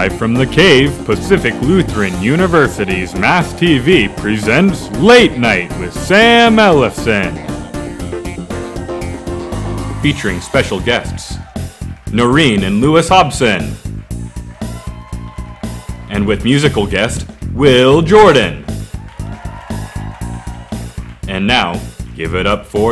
Live from the Cave, Pacific Lutheran University's Mast TV presents Late Night with Sam Ellefson. Featuring special guests, Noreen and Lewis Hobson. And with musical guest, Will Jordan. And now, give it up for...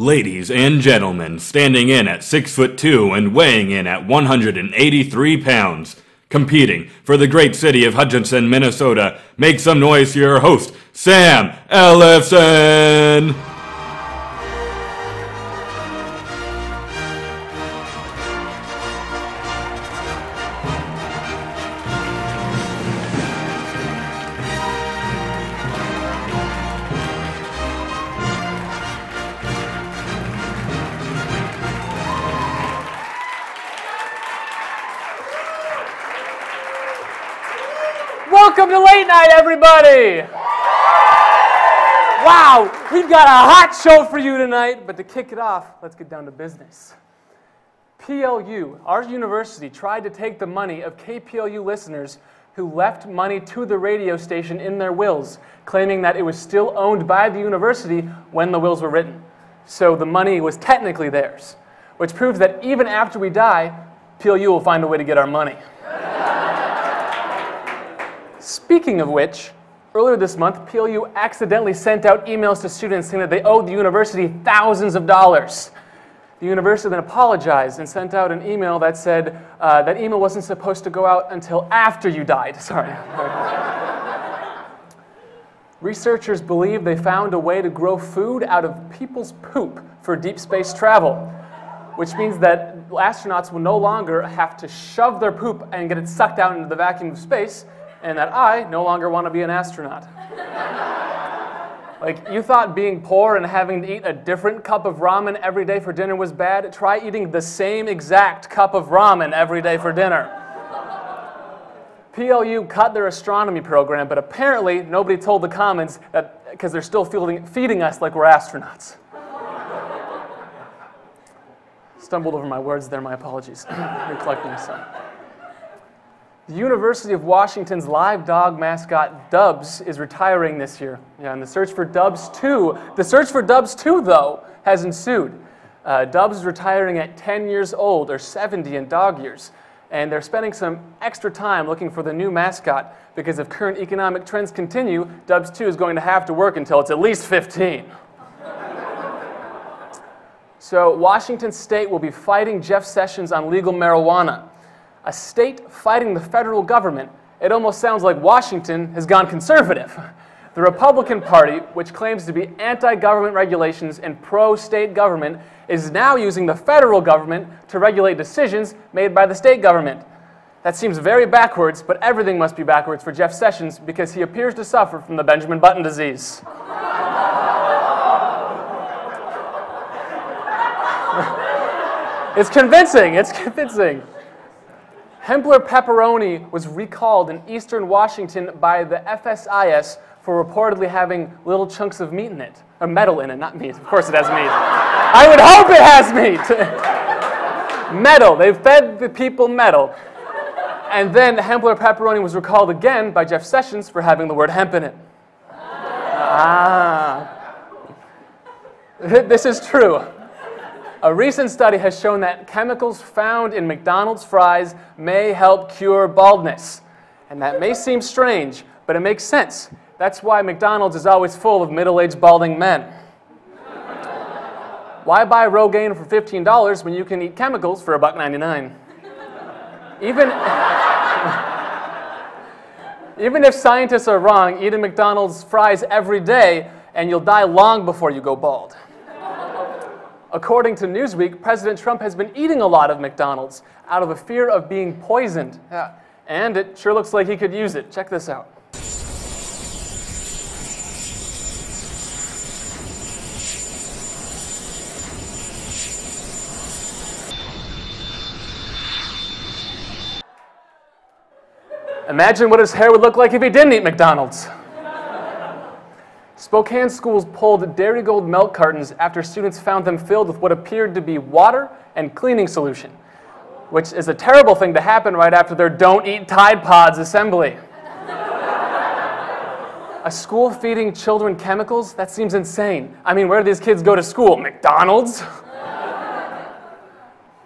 Ladies and gentlemen, standing in at 6'2" and weighing in at 183 pounds, competing for the great city of Hutchinson, Minnesota, make some noise for your host, Sam Ellefson! Welcome to Late Night, everybody! Wow, we've got a hot show for you tonight, but to kick it off, let's get down to business. PLU, our university, tried to take the money of KPLU listeners who left money to the radio station in their wills, claiming that it was still owned by the university when the wills were written. So the money was technically theirs, which proves that even after we die, PLU will find a way to get our money. Speaking of which, earlier this month, PLU accidentally sent out emails to students saying that they owed the university thousands of dollars. The university then apologized and sent out an email that said that email wasn't supposed to go out until after you died. Sorry. Researchers believe they found a way to grow food out of people's poop for deep space travel, which means that astronauts will no longer have to shove their poop and get it sucked out into the vacuum of space, and that I no longer want to be an astronaut. Like, you thought being poor and having to eat a different cup of ramen every day for dinner was bad? Try eating the same exact cup of ramen every day for dinner. PLU cut their astronomy program, but apparently nobody told the Commons that because they're still feeding us like we're astronauts. Stumbled over my words there, my apologies. Recollecting some. The University of Washington's live dog mascot, Dubs, is retiring this year. Yeah, and the search for Dubs 2, though, has ensued. Dubs is retiring at 10 years old, or 70 in dog years. And they're spending some extra time looking for the new mascot, because if current economic trends continue, Dubs 2 is going to have to work until it's at least 15. So Washington State will be fighting Jeff Sessions on legal marijuana. A state fighting the federal government, it almost sounds like Washington has gone conservative. The Republican Party, which claims to be anti-government regulations and pro-state government, is now using the federal government to regulate decisions made by the state government. That seems very backwards, but everything must be backwards for Jeff Sessions because he appears to suffer from the Benjamin Button disease. It's convincing. Hempler pepperoni was recalled in eastern Washington by the FSIS for reportedly having little chunks of meat in it. Or metal in it, not meat. Of course it has meat. I would hope it has meat! Metal. They fed the people metal. And then Hempler pepperoni was recalled again by Jeff Sessions for having the word hemp in it. This is true. A recent study has shown that chemicals found in McDonald's fries may help cure baldness. And that may seem strange, but it makes sense. That's why McDonald's is always full of middle-aged balding men. Why buy Rogaine for $15 when you can eat chemicals for $1.99? Even if scientists are wrong, eat a McDonald's fries every day and you'll die long before you go bald. According to Newsweek, President Trump has been eating a lot of McDonald's out of a fear of being poisoned. Yeah. And it sure looks like he could use it. Check this out. Imagine what his hair would look like if he didn't eat McDonald's. Spokane schools pulled Dairy Gold milk cartons after students found them filled with what appeared to be water and cleaning solution. which is a terrible thing to happen right after their Don't Eat Tide Pods assembly. A school feeding children chemicals? That seems insane. I mean, where do these kids go to school? McDonald's?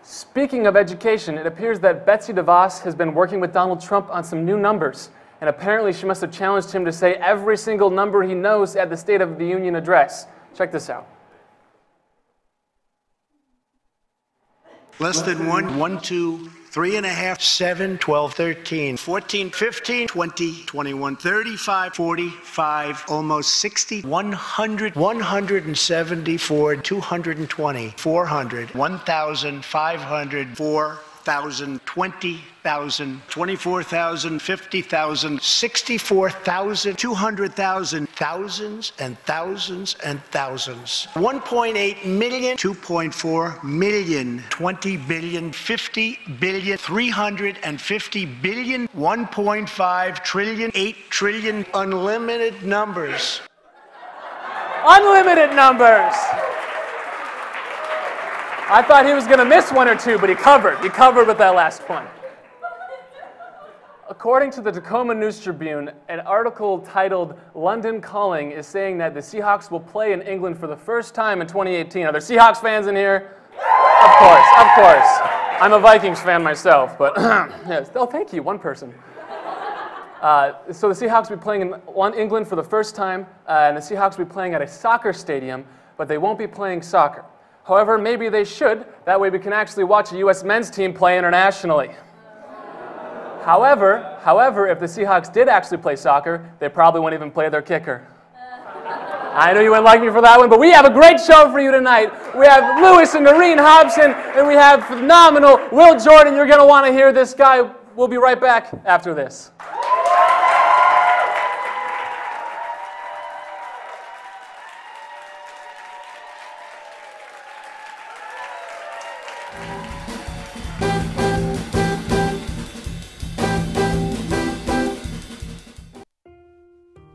Speaking of education, it appears that Betsy DeVos has been working with Donald Trump on some new numbers, and apparently she must have challenged him to say every single number he knows at the State of the Union address. Check this out. Less than 1, 1, 2, 3.5, 7, 12, 13, 14, 15, 20, 21, 35, 45, almost 60, 100, 174, 220, 400, 1,500, 4,000, 20,000, 24,000, 50,000, 64,000, 200,000, thousands and thousands and thousands. 1.8 million, 2.4 million, 20 billion, 50 billion, 350 billion, 1.5 trillion, 8 trillion, unlimited numbers. Unlimited numbers! I thought he was going to miss one or two, but he covered. He covered with that last one. According to the Tacoma News Tribune, an article titled London Calling is saying that the Seahawks will play in England for the first time in 2018. Are there Seahawks fans in here? Of course, of course. I'm a Vikings fan myself, but yes. Oh, thank you, one person. So the Seahawks will be playing in England for the first time, and the Seahawks will be playing at a soccer stadium, but they won't be playing soccer. However, maybe they should. That way we can actually watch a U.S. men's team play internationally. However, if the Seahawks did actually play soccer, they probably wouldn't even play their kicker. I know you wouldn't like me for that one, but we have a great show for you tonight. We have Lewis and Noreen Hobson, and we have phenomenal Will Jordan. You're going to want to hear this guy. We'll be right back after this.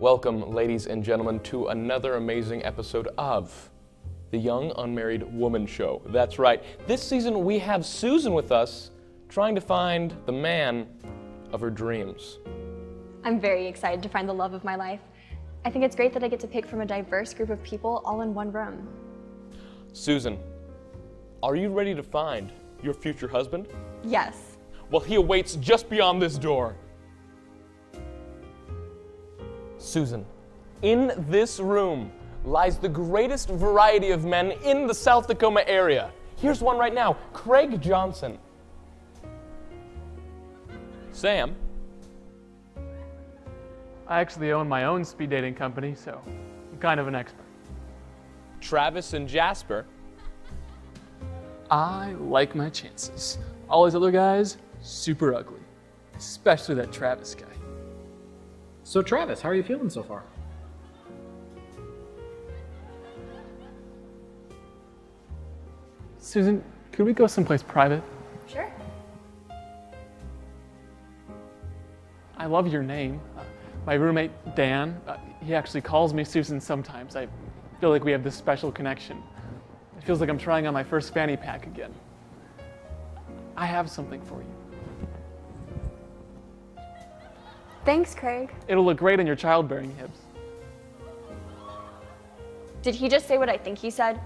Welcome, ladies and gentlemen, to another amazing episode of the Young Unmarried Woman Show. That's right. This season we have Susan with us, trying to find the man of her dreams. I'm very excited to find the love of my life. I think it's great that I get to pick from a diverse group of people all in one room. Susan, are you ready to find your future husband? Yes. Well, he awaits just beyond this door. Susan, in this room lies the greatest variety of men in the South Tacoma area. Here's one right now, Craig Johnson. Sam. I actually own my own speed dating company, so I'm kind of an expert. Travis and Jasper. I like my chances. All these other guys, super ugly. Especially that Travis guy. So Travis, how are you feeling so far? Susan, could we go someplace private? Sure. I love your name. My roommate, Dan, he actually calls me Susan sometimes. I feel like we have this special connection. It feels like I'm trying on my first fanny pack again. I have something for you. Thanks, Craig. It'll look great on your childbearing hips. Did he just say what I think he said?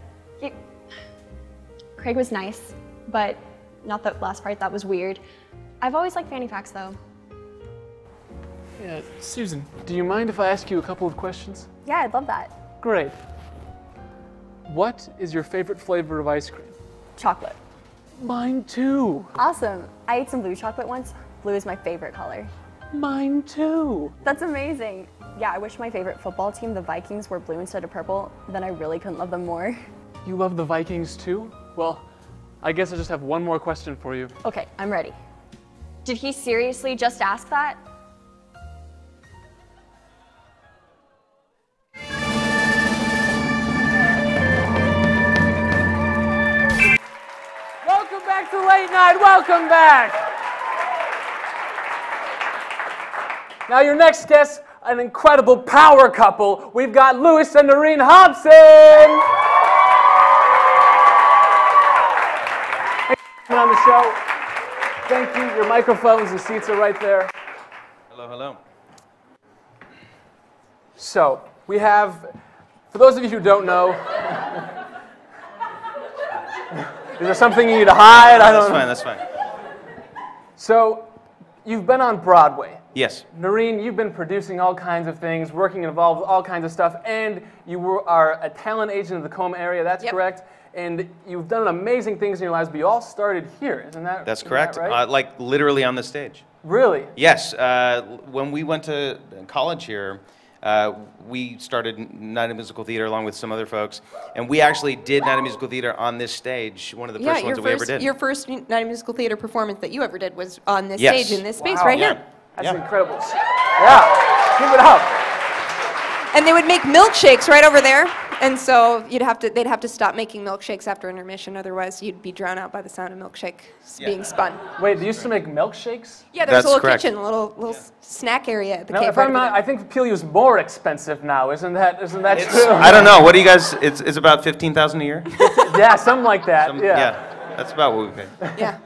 Craig was nice, but not that last part, that was weird. I've always liked fanny packs, though. Yeah, Susan, do you mind if I ask you a couple of questions? Yeah, I'd love that. Great. What is your favorite flavor of ice cream? Chocolate. Mine too. Awesome. I ate some blue chocolate once. Blue is my favorite color. Mine too. That's amazing. Yeah, I wish my favorite football team, the Vikings, were blue instead of purple. Then I really couldn't love them more. You love the Vikings too? Well, I guess I just have one more question for you. Okay, I'm ready. Did he seriously just ask that? Welcome back to Late Night. Welcome back. Now your next guest, an incredible power couple. We've got Lewis and Noreen Hobson. On the show. Thank you. Your microphones and seats are right there. Hello, hello. So, we have, for those of you who don't know, is there something you need to hide? I don't know. That's fine. So, you've been on Broadway. Yes. Noreen, you've been producing all kinds of things, working involved with all kinds of stuff, and you are a talent agent of the Tacoma area, that's correct? And you've done amazing things in your lives, but you all started here, isn't that That's correct. Isn't that right? Like literally on the stage. Really? Yes. When we went to college here, we started Night of Musical Theater along with some other folks, and we actually did Night of Musical Theater on this stage, one of the first ones that we ever did. Your first Night of Musical Theater performance that you ever did was on this Yes. stage in this space right here. That's incredible. Yeah, keep it up. And they would make milkshakes right over there, and so they'd have to stop making milkshakes after intermission, otherwise you'd be drowned out by the sound of milkshakes being spun. Wait, they used to make milkshakes? Yeah, there's a little correct. kitchen, a little snack area at the Now, cave. if I'm not, I think PLU's more expensive now. Isn't that true? I don't know. What do you guys? It's about 15,000 a year. Yeah, something like that. Yeah. That's about what we pay. Yeah.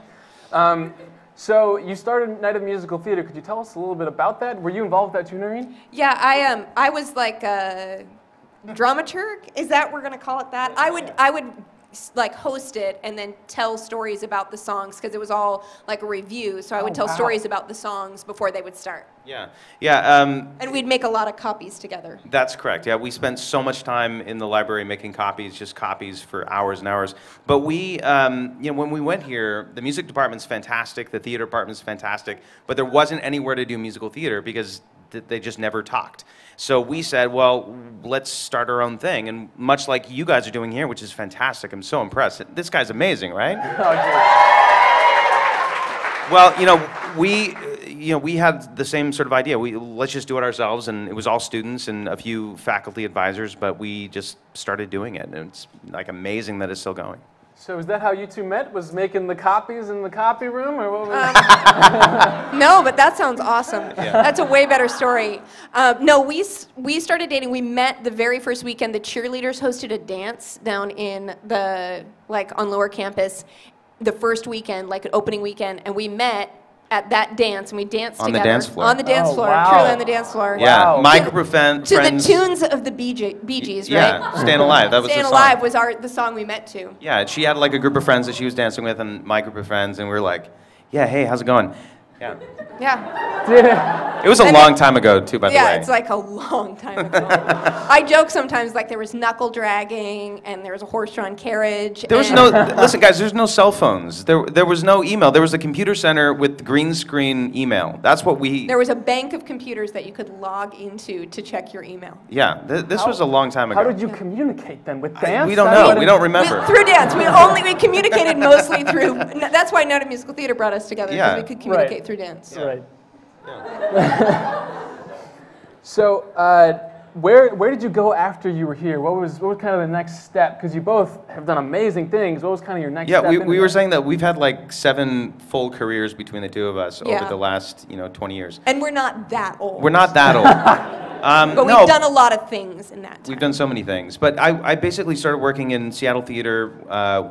So you started Night of Musical Theater. Could you tell us a little bit about that? Were you involved with that too, Noreen? Yeah, I was like a dramaturg. Is that we're gonna call it that? I would like host it and then tell stories about the songs because it was all like a review. So I would tell stories about the songs before they would start. Yeah. And we'd make a lot of copies together. That's correct. Yeah, we spent so much time in the library making copies, just copies for hours and hours. But we, when we went here, the music department's fantastic, the theater department's fantastic, but there wasn't anywhere to do musical theater because they just never talked. So we said, well, let's start our own thing. And much like you guys are doing here, which is fantastic, I'm so impressed. This guy's amazing, right? Well, we had the same sort of idea. Let's just do it ourselves, and it was all students and a few faculty advisors, but we just started doing it, and it's like amazing that it's still going. So is that how you two met? Was making the copies in the copy room, or what was No, but that sounds awesome. Yeah. That's a way better story. No, we started dating. We met the very first weekend. The cheerleaders hosted a dance down in on Lower Campus the first weekend, like an opening weekend, and we met at that dance, and we danced together. On the dance floor. On the dance floor, wow. truly on the dance floor. Yeah, Wow. my group of friends. To the tunes of the Bee Gees, right? Yeah, Staying Alive, that was Staying the Alive song. was the song we met to. Yeah, she had like a group of friends that she was dancing with, and my group of friends, and we were like, yeah, hey, how's it going? Yeah. Yeah. It was a long time ago, too, by the way. Yeah, it's like a long time ago. I joke sometimes like there was knuckle dragging and there was a horse-drawn carriage. There was listen guys, there's no cell phones. There was no email. There was a computer center with green screen email. That's what There was a bank of computers that you could log into to check your email. Yeah, this was a long time ago. How did you communicate then? With dance? We don't know. We don't remember. Through dance. We communicated mostly through, that's why Night of Musical Theater brought us together, because we could communicate through dance. Yeah. Right. So, where did you go after you were here? What was kind of the next step? Because you both have done amazing things. What was kind of your next step? Yeah, we were saying that we've had like 7 full careers between the two of us over the last 20 years. And we're not that old. We're not that old. But we've done a lot of things in that time. We've done so many things. But I basically started working in Seattle theater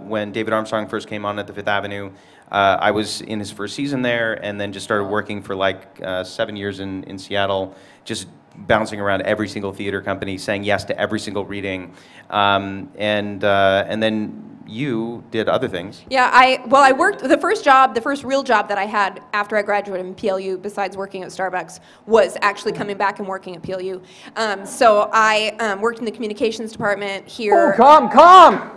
when David Armstrong first came on at the Fifth Avenue. I was in his first season there, and then just started working for like 7 years in Seattle, just bouncing around every single theater company, saying yes to every single reading, and then you did other things. Yeah, I worked, the first real job that I had after I graduated in PLU, besides working at Starbucks, was actually coming back and working at PLU. So I worked in the communications department here. Oh, calm!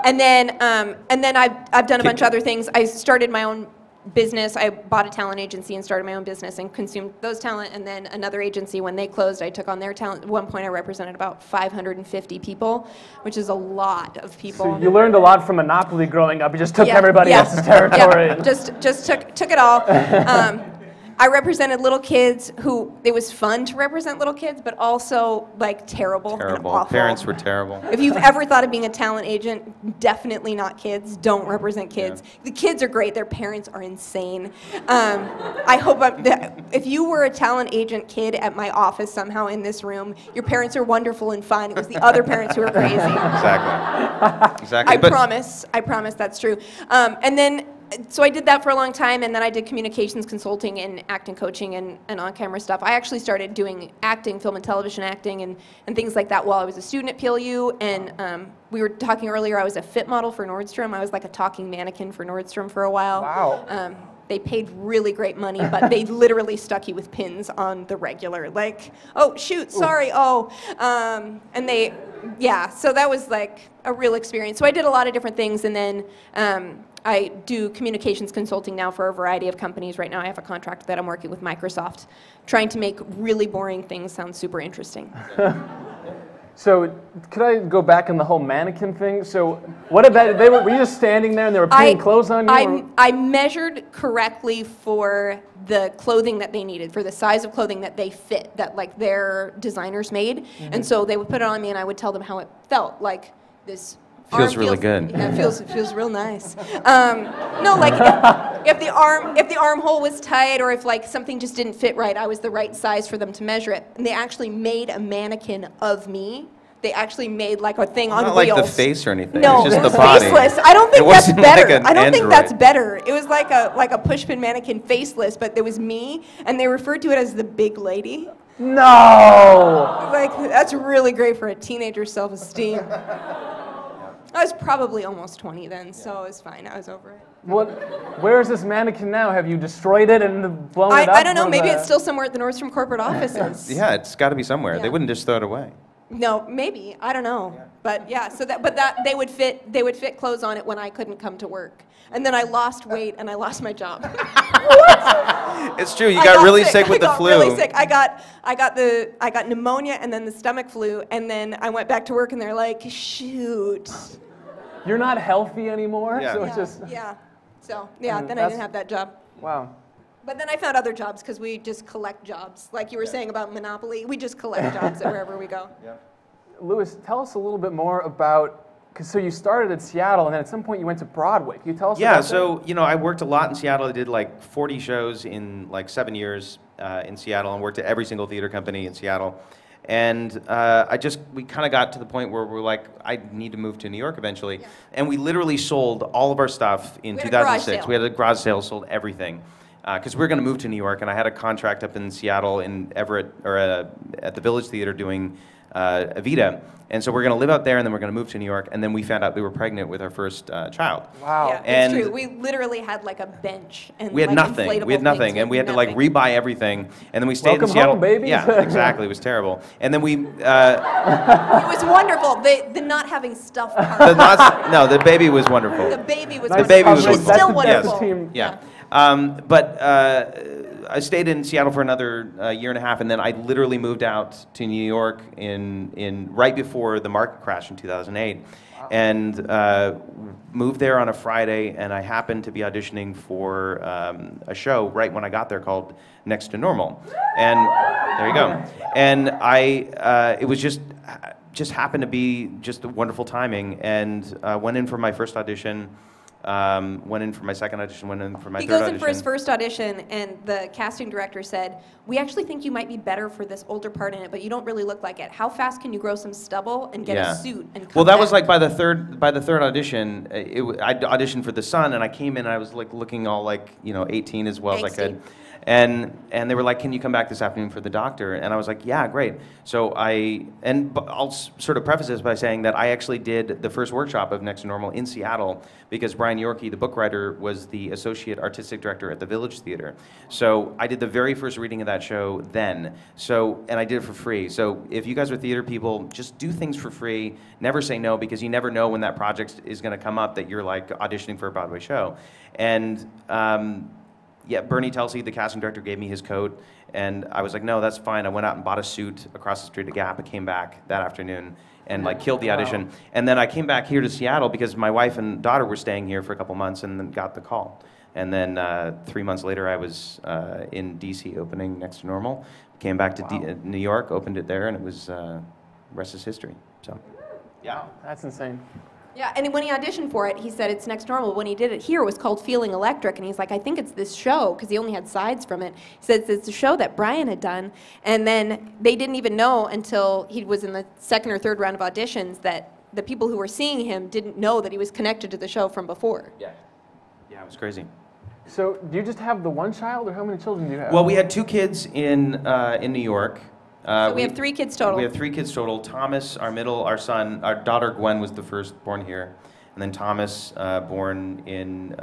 And then I've done a bunch of other things. I started my own business. I bought a talent agency and started my own business and consumed those talent, and then another agency, when they closed, I took on their talent. At one point I represented about 550 people, which is a lot of people. So you learned a lot from Monopoly growing up. You just took everybody else's territory. Yeah, just took it all. I represented little kids who, it was fun to represent little kids, but also like terrible. And awful. Parents were terrible. If you've ever thought of being a talent agent, definitely not kids. Don't represent kids. Yeah. The kids are great. Their parents are insane. I hope if you were a talent agent kid at my office somehow in this room, your parents are wonderful and fun. It was the other parents who were crazy. Exactly. I promise that's true. And then so I did that for a long time, and then I did communications consulting and acting coaching and on-camera stuff. I actually started doing acting, film and television acting, and things like that while I was a student at PLU. And we were talking earlier, I was a fit model for Nordstrom. I was like a talking mannequin for Nordstrom for a while. Wow. They paid really great money, but they literally stuck you with pins on the regular. Like, oh, shoot, sorry, and they, so that was like a real experience. So I did a lot of different things, and then I do communications consulting now for a variety of companies. Right now I have a contract that I'm working with Microsoft, trying to make really boring things sound super interesting. So could I go back on the whole mannequin thing? So what about, were you just standing there and they were putting clothes on you? I measured correctly for the clothing that they needed, for the size of clothing that they fit, that like their designers made. And so they would put it on me and I would tell them how it felt. Like this feels really good. Yeah, it feels real nice. No, like if the armhole was tight or if like something just didn't fit right, I was the right size for them to measure it. And they actually made a mannequin of me. They actually made like a thing on Not wheels. like the face or anything. No, it's just the body. faceless. I don't think that's better. Like I don't think android. that's better. It was like a pushpin mannequin faceless, but there was me, and they referred to it as the big lady. No! Like, that's really great for a teenager's self-esteem. I was probably almost 20 then, so it was fine. I was over it. Where is this mannequin now? Have you destroyed it and blown it up? I don't know. Maybe it's still somewhere at the Nordstrom corporate offices. Yeah, it's got to be somewhere. Yeah. They wouldn't just throw it away. No, maybe. I don't know. Yeah. But yeah, so that they would fit clothes on it when I couldn't come to work. And then I lost weight and I lost my job. What? It's true. You got really sick with the flu. Really sick. I got pneumonia and then the stomach flu, and then I went back to work and they're like, shoot. You're not healthy anymore? Yeah. So it's just... Yeah. So yeah, then I didn't have that job. Wow. But then I found other jobs because we just collect jobs. Like you were saying about Monopoly, we just collect jobs at wherever we go. Yeah. Louis, tell us a little bit more about, so you started in Seattle and then at some point you went to Broadway. Can you tell us about that? So, I worked a lot in Seattle. I did like 40 shows in like 7 years in Seattle and worked at every single theater company in Seattle. And we kind of got to the point where we're like, I need to move to New York eventually. Yeah. And we literally sold all of our stuff in 2006. We had a garage sale, sold everything. Because we were going to move to New York, and I had a contract up in Seattle in Everett, or at the Village Theater doing Evita. And so we're going to live out there, and then we're going to move to New York. And then we found out we were pregnant with our first child. Wow. Yeah, and it's true. We literally had like a bench. And we had nothing. We had nothing, and we had to like rebuy everything. And then we stayed in Seattle. Home, baby. Yeah, exactly. It was terrible. And then we. It was wonderful. The not having stuff. The baby was wonderful. The baby was. The baby was wonderful. Still wonderful. wonderful. Yeah. But I stayed in Seattle for another year and a half, and then I literally moved out to New York in right before the market crash in 2008, and moved there on a Friday, and I happened to be auditioning for a show right when I got there called Next to Normal, and there you go, and it was just happened to be just a wonderful timing, and went in for my first audition. Went in for my second audition, went in for my third audition. He goes in for his first audition, and the casting director said, we actually think you might be better for this older part in it, but you don't really look like it. How fast can you grow some stubble and get a suit and come Well, that back? was like by the third audition, I auditioned for The Sun, and I came in, and I was like looking all like, 18 as well as I could. And they were like, can you come back this afternoon for The Doctor? And I was like, yeah, great. So I'll sort of preface this by saying that I actually did the first workshop of Next to Normal in Seattle because Brian Yorkie, the book writer, was the associate artistic director at the Village Theater. So I did the very first reading of that show then. And I did it for free. So if you guys are theater people, just do things for free. Never say no, because you never know when that project is going to come up that you're like auditioning for a Broadway show. And Bernie Telsey, the casting director, gave me his coat, and I was like, no, that's fine. I went out and bought a suit across the street at Gap. I came back that afternoon and like killed the audition. Wow. And then I came back here to Seattle because my wife and daughter were staying here for a couple months, and then got the call. And then 3 months later, I was in DC opening Next to Normal. Came back to New York, opened it there, and it was rest is history. So, yeah, that's insane. Yeah, and when he auditioned for it, he said it's Next Normal. When he did it here, it was called Feeling Electric, and he's like, I think it's this show, because he only had sides from it. He said it's a show that Brian had done, and then they didn't even know until he was in the second or third round of auditions that the people who were seeing him didn't know that he was connected to the show from before. Yeah. Yeah, it was crazy. So do you just have the one child, or how many children do you have? Well, we had 2 kids in New York. So we have 3 kids total. We have 3 kids total. Thomas, our son, our daughter Gwen was the first born here, and then Thomas born in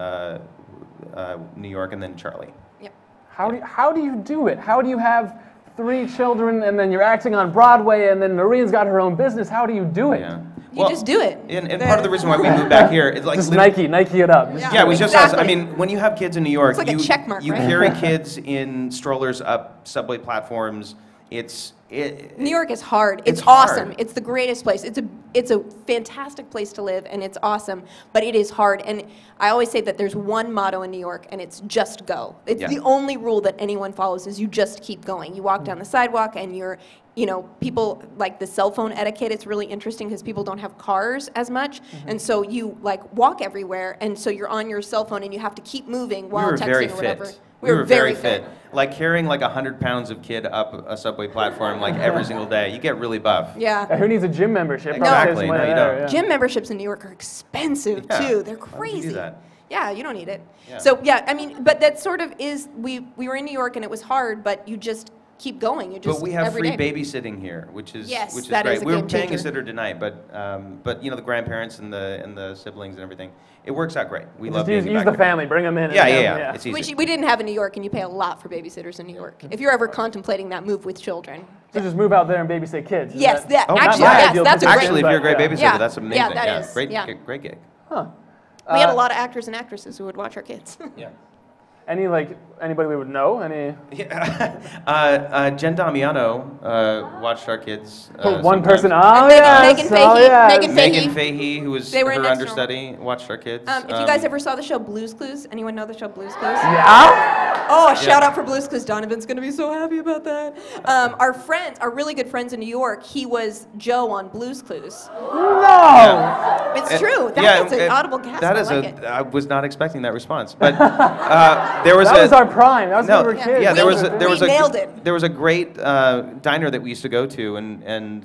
New York, and then Charlie. Yep. How do you do it? How do you have 3 children, and then you're acting on Broadway, and then Noreen's got her own business? How do you do it? Yeah. You just do it. And part of the reason why we moved back here is like Just Nike it up. Yeah, it was just us. I mean, when you have kids in New York, It's like a check mark, you right? carry kids in strollers up subway platforms. New York is hard. It's hard. awesome. It's the greatest place. It's a fantastic place to live, and it's awesome. But it is hard. And I always say that there's one motto in New York, and it's just go. It's the only rule that anyone follows is you just keep going. You walk down the sidewalk, and people like the cell phone etiquette. It's really interesting because people don't have cars as much, and so you like walk everywhere, and so you're on your cell phone, and you have to keep moving while texting or whatever. We were very fit. Like carrying like 100 pounds of kid up a subway platform like every single day. You get really buff. Yeah. Who needs a gym membership? Exactly. No, you don't. Yeah. Gym memberships in New York are expensive too. They're crazy. Why would you do that? Yeah, you don't need it. Yeah. So yeah, I mean, but that sort of is we were in New York and it was hard, but you just keep going. You just But we have every free day. babysitting here, which is Yes, which is that great. is a We were game paying a changer. sitter tonight, but the grandparents and the siblings and everything, it works out great. We love Just being use back the there. family, bring them in. Yeah. It's easy. Which we didn't have in New York, and you pay a lot for babysitters in New York. If you're ever contemplating that move with children. So just move out there and babysit kids. is Yes, that- actually, not my yes, ideal that's a position, Actually, if you're a great but, babysitter, Yeah. that's amazing. Yeah, that is. Great, Yeah. great gig. We had a lot of actors and actresses who would watch our kids. Yeah. Anybody we would know? Jen Damiano watched our kids. One person. sometimes. Megan Fahey. Megan Fahey, who was They were her in Next understudy, watched our kids. If you guys ever saw the show Blue's Clues, anyone know the show Blue's Clues? Yeah. Oh, shout out for Blue's Clues. Donovan's going to be so happy about that. Our really good friends in New York, he was Joe on Blue's Clues. No. It's true. That's an audible gasp. I was not expecting that response. But there was That was our prime. That was when we were kids. Yeah, We nailed it. There was a great diner that we used to go to, and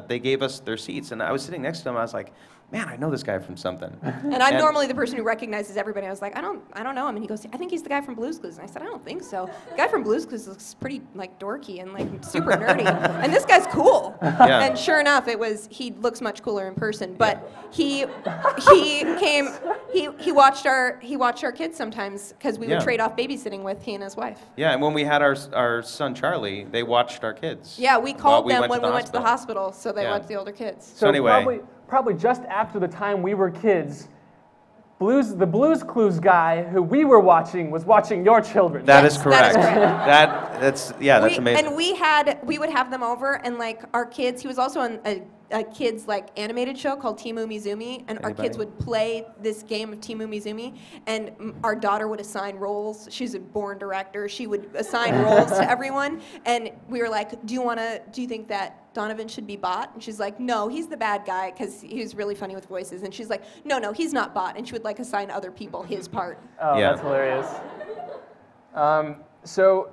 they gave us their seats, and I was sitting next to them. I was like, man, I know this guy from something. And I'm normally the person who recognizes everybody. I was like, I don't know him. And he goes, I think he's the guy from Blue's Clues. And I said, I don't think so. The guy from Blue's Clues looks pretty like dorky and like super nerdy. And this guy's cool. Yeah. And sure enough, he looks much cooler in person. But he watched our kids sometimes because we would trade off babysitting with he and his wife. Yeah, and when we had our son Charlie, they watched our kids. Yeah, we called them when we went to the hospital. hospital, so they watched the older kids. So anyway. Probably just after the time we were kids, the Blue's Clues guy who we were watching was watching your children. That is Yes, correct. that That's amazing. And we would have them over, and like our kids, he was also on a kids like animated show called Timu Mizumi, and our kids would play this game of Timu Mizumi, and our daughter would assign roles. She's a born director. She would assign roles to everyone, and we were like, do you think that Donovan should be bot? And she's like, no, he's the bad guy because he was really funny with voices. And she's like, no, he's not bot. And she would like assign other people his part. Oh, that's hilarious. So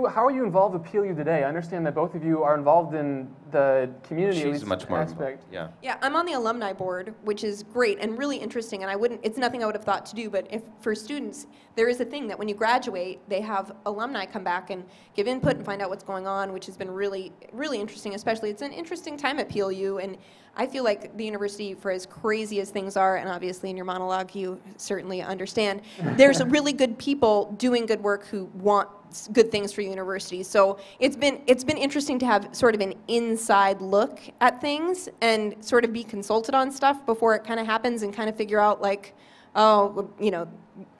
how are you involved with PLU today? I understand that both of you are involved in the community She's much more aspect. involved. Yeah, I'm on the alumni board, which is great and really interesting, and it's nothing I would have thought to do, but for students, there is a thing that when you graduate, they have alumni come back and give input and find out what's going on, which has been really, really interesting, especially it's an interesting time at PLU, and I feel like the university, for as crazy as things are, and obviously in your monologue you certainly understand, there's really good people doing good work who want good things for university. So it's been interesting to have sort of an inside look at things and sort of be consulted on stuff before it kind of happens and kind of figure out like,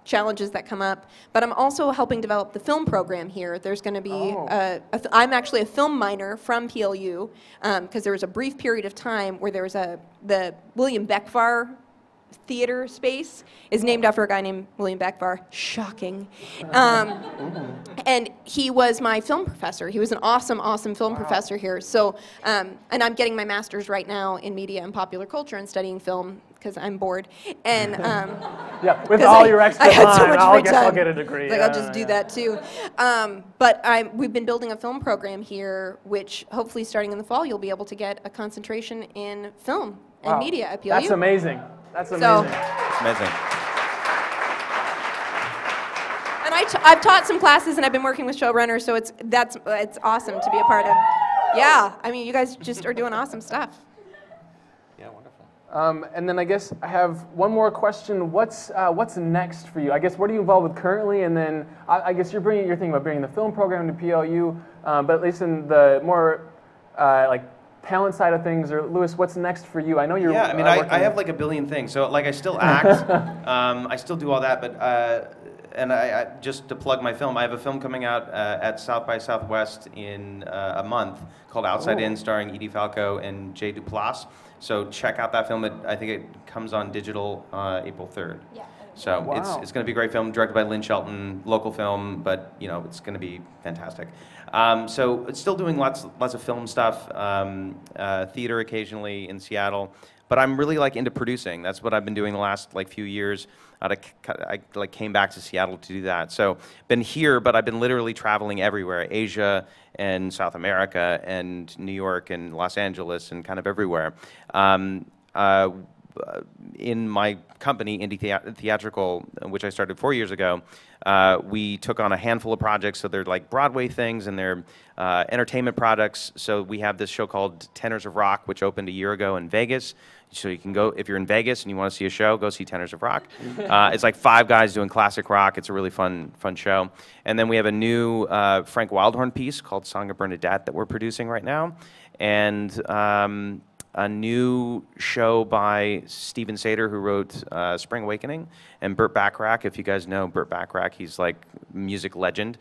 challenges that come up. But I'm also helping develop the film program here. There's going to be I'm actually a film minor from PLU because there was a brief period of time where there was the William Beckvar theater space is named after a guy named William Beckvar. Shocking. And he was my film professor. He was an awesome, awesome film professor here. So, and I'm getting my master's right now in media and popular culture and studying film because I'm bored. And with all your extra time, I guess I'll get a degree. I'll just do that too. But we've been building a film program here, which hopefully starting in the fall, you'll be able to get a concentration in film and media at PLU. That's amazing. That's amazing. So, Amazing. I've taught some classes and I've been working with showrunners, so it's awesome to be a part of. Yeah, I mean, you guys just are doing awesome stuff. Yeah, wonderful. And then I guess I have one more question. What's next for you? I guess what are you involved with currently? And then I guess you're thinking about bringing the film program to PLU, but at least in the more like talent side of things, or Lewis, what's next for you? I know you're. Yeah, I mean, I have like a billion things. So like I still act, I still do all that, but and I just to plug my film, I have a film coming out at South by Southwest in a month called Outside In, starring Edie Falco and Jay Duplass. So check out that film. I think it comes on digital April 3rd. Yeah. So wow. it's going to be a great film, directed by Lynn Shelton, local film, but you know it's going to be fantastic. So it's still doing lots of film stuff, theater occasionally in Seattle, but I'm really like into producing. That's what I've been doing the last like few years. I like came back to Seattle to do that. So been here, but I've been literally traveling everywhere, Asia and South America and New York and Los Angeles and kind of everywhere. In my company, Indie Theatrical, which I started 4 years ago, we took on a handful of projects. So they're like Broadway things and they're entertainment products. So we have this show called Tenors of Rock, which opened a year ago in Vegas. So you can go, if you're in Vegas and you want to see a show, go see Tenors of Rock. It's like 5 guys doing classic rock. It's a really fun show. And then we have a new Frank Wildhorn piece called Song of Bernadette that we're producing right now. And a new show by Steven Sater, who wrote Spring Awakening, and Burt Bacharach. If you guys know Burt Bacharach, he's like music legend.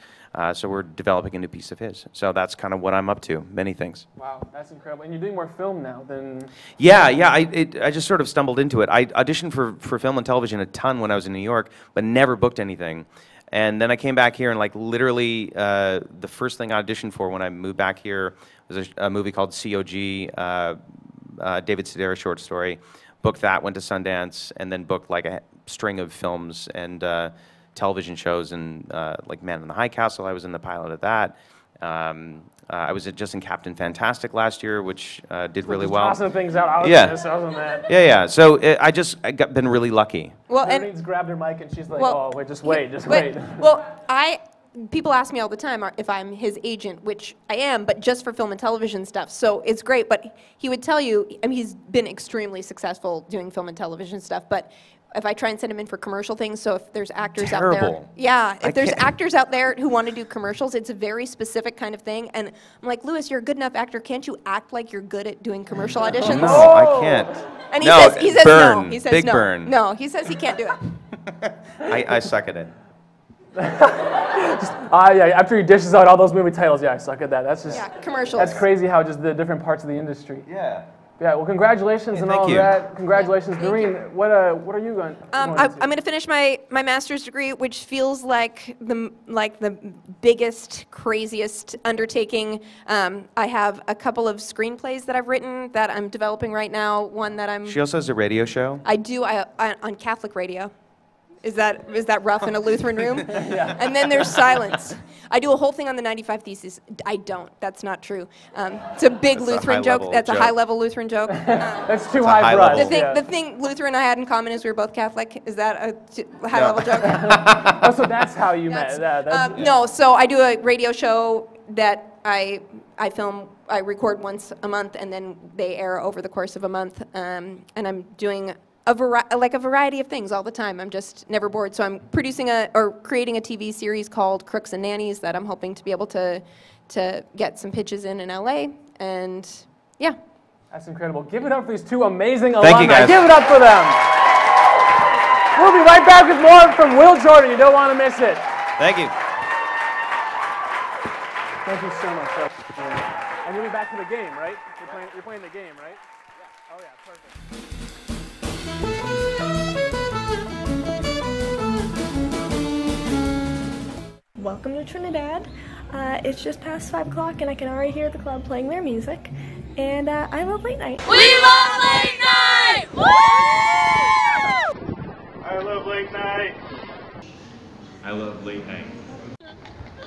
So we're developing a new piece of his. So that's kind of what I'm up to, many things. Wow, that's incredible. And you're doing more film now than... Yeah, I just sort of stumbled into it. I auditioned for film and television a ton when I was in New York, but never booked anything. And then I came back here and like literally the first thing I auditioned for when I moved back here was a movie called COG, David Sedaris short story. Booked that, went to Sundance, and then booked like a string of films and television shows, and like Man in the High Castle, I was in the pilot of that. I was just in Captain Fantastic last year, which did really well. Tossing things out. I was that. Yeah. So been really lucky. Well, Noreen's grabbed her mic and she's like, "Oh, wait, just wait." Well, people ask me all the time if I'm his agent, which I am, but just for film and television stuff. So it's great, but he would tell you, I mean, he's been extremely successful doing film and television stuff, but if I try and send him in for commercial things, so if there's actors out there. Yeah, if there's actors out there who want to do commercials, it's a very specific kind of thing. And I'm like, Lewis, you're a good enough actor. Can't you act like you're good at doing commercial auditions? No, I can't. And he says burn. no. He says Big no. burn. No, he says he can't do it. I suck at it. After he dishes out all those movie titles, I suck at that. That's just commercials. That's crazy how just the different parts of the industry. Yeah. Yeah. Well, congratulations and all of that. Congratulations, Noreen. What are you going? I'm going to finish my master's degree, which feels like the biggest, craziest undertaking. I have a couple of screenplays that I've written that I'm developing right now. One that I'm. She also has a radio show. I do. On Catholic radio. Is that rough in a Lutheran room? Yeah. And then there's silence. I do a whole thing on the 95 Thesis. I don't. That's not true. It's a big Lutheran joke. That's a high-level Lutheran joke. That's too high for us. The thing Luther and I had in common is we were both Catholic. Is that a high-level joke? Oh, so that's how you met. No, so I do a radio show that I record once a month, and then they air over the course of a month. And I'm doing a variety of things all the time. I'm just never bored. So I'm creating a TV series called Crooks and Nannies that I'm hoping to be able to get some pitches in LA. And yeah. That's incredible. Give it up for these two amazing alumni. Thank you, guys. Give it up for them. We'll be right back with more from Will Jordan. You don't want to miss it. Thank you. Thank you so much. And you'll be back to the game, right? You're playing the game, right? Yeah. Oh yeah, perfect. Welcome to Trinidad. It's just past 5 o'clock and I can already hear the club playing their music. And I love late night. We love late night! Woo! I love late night. I love late night.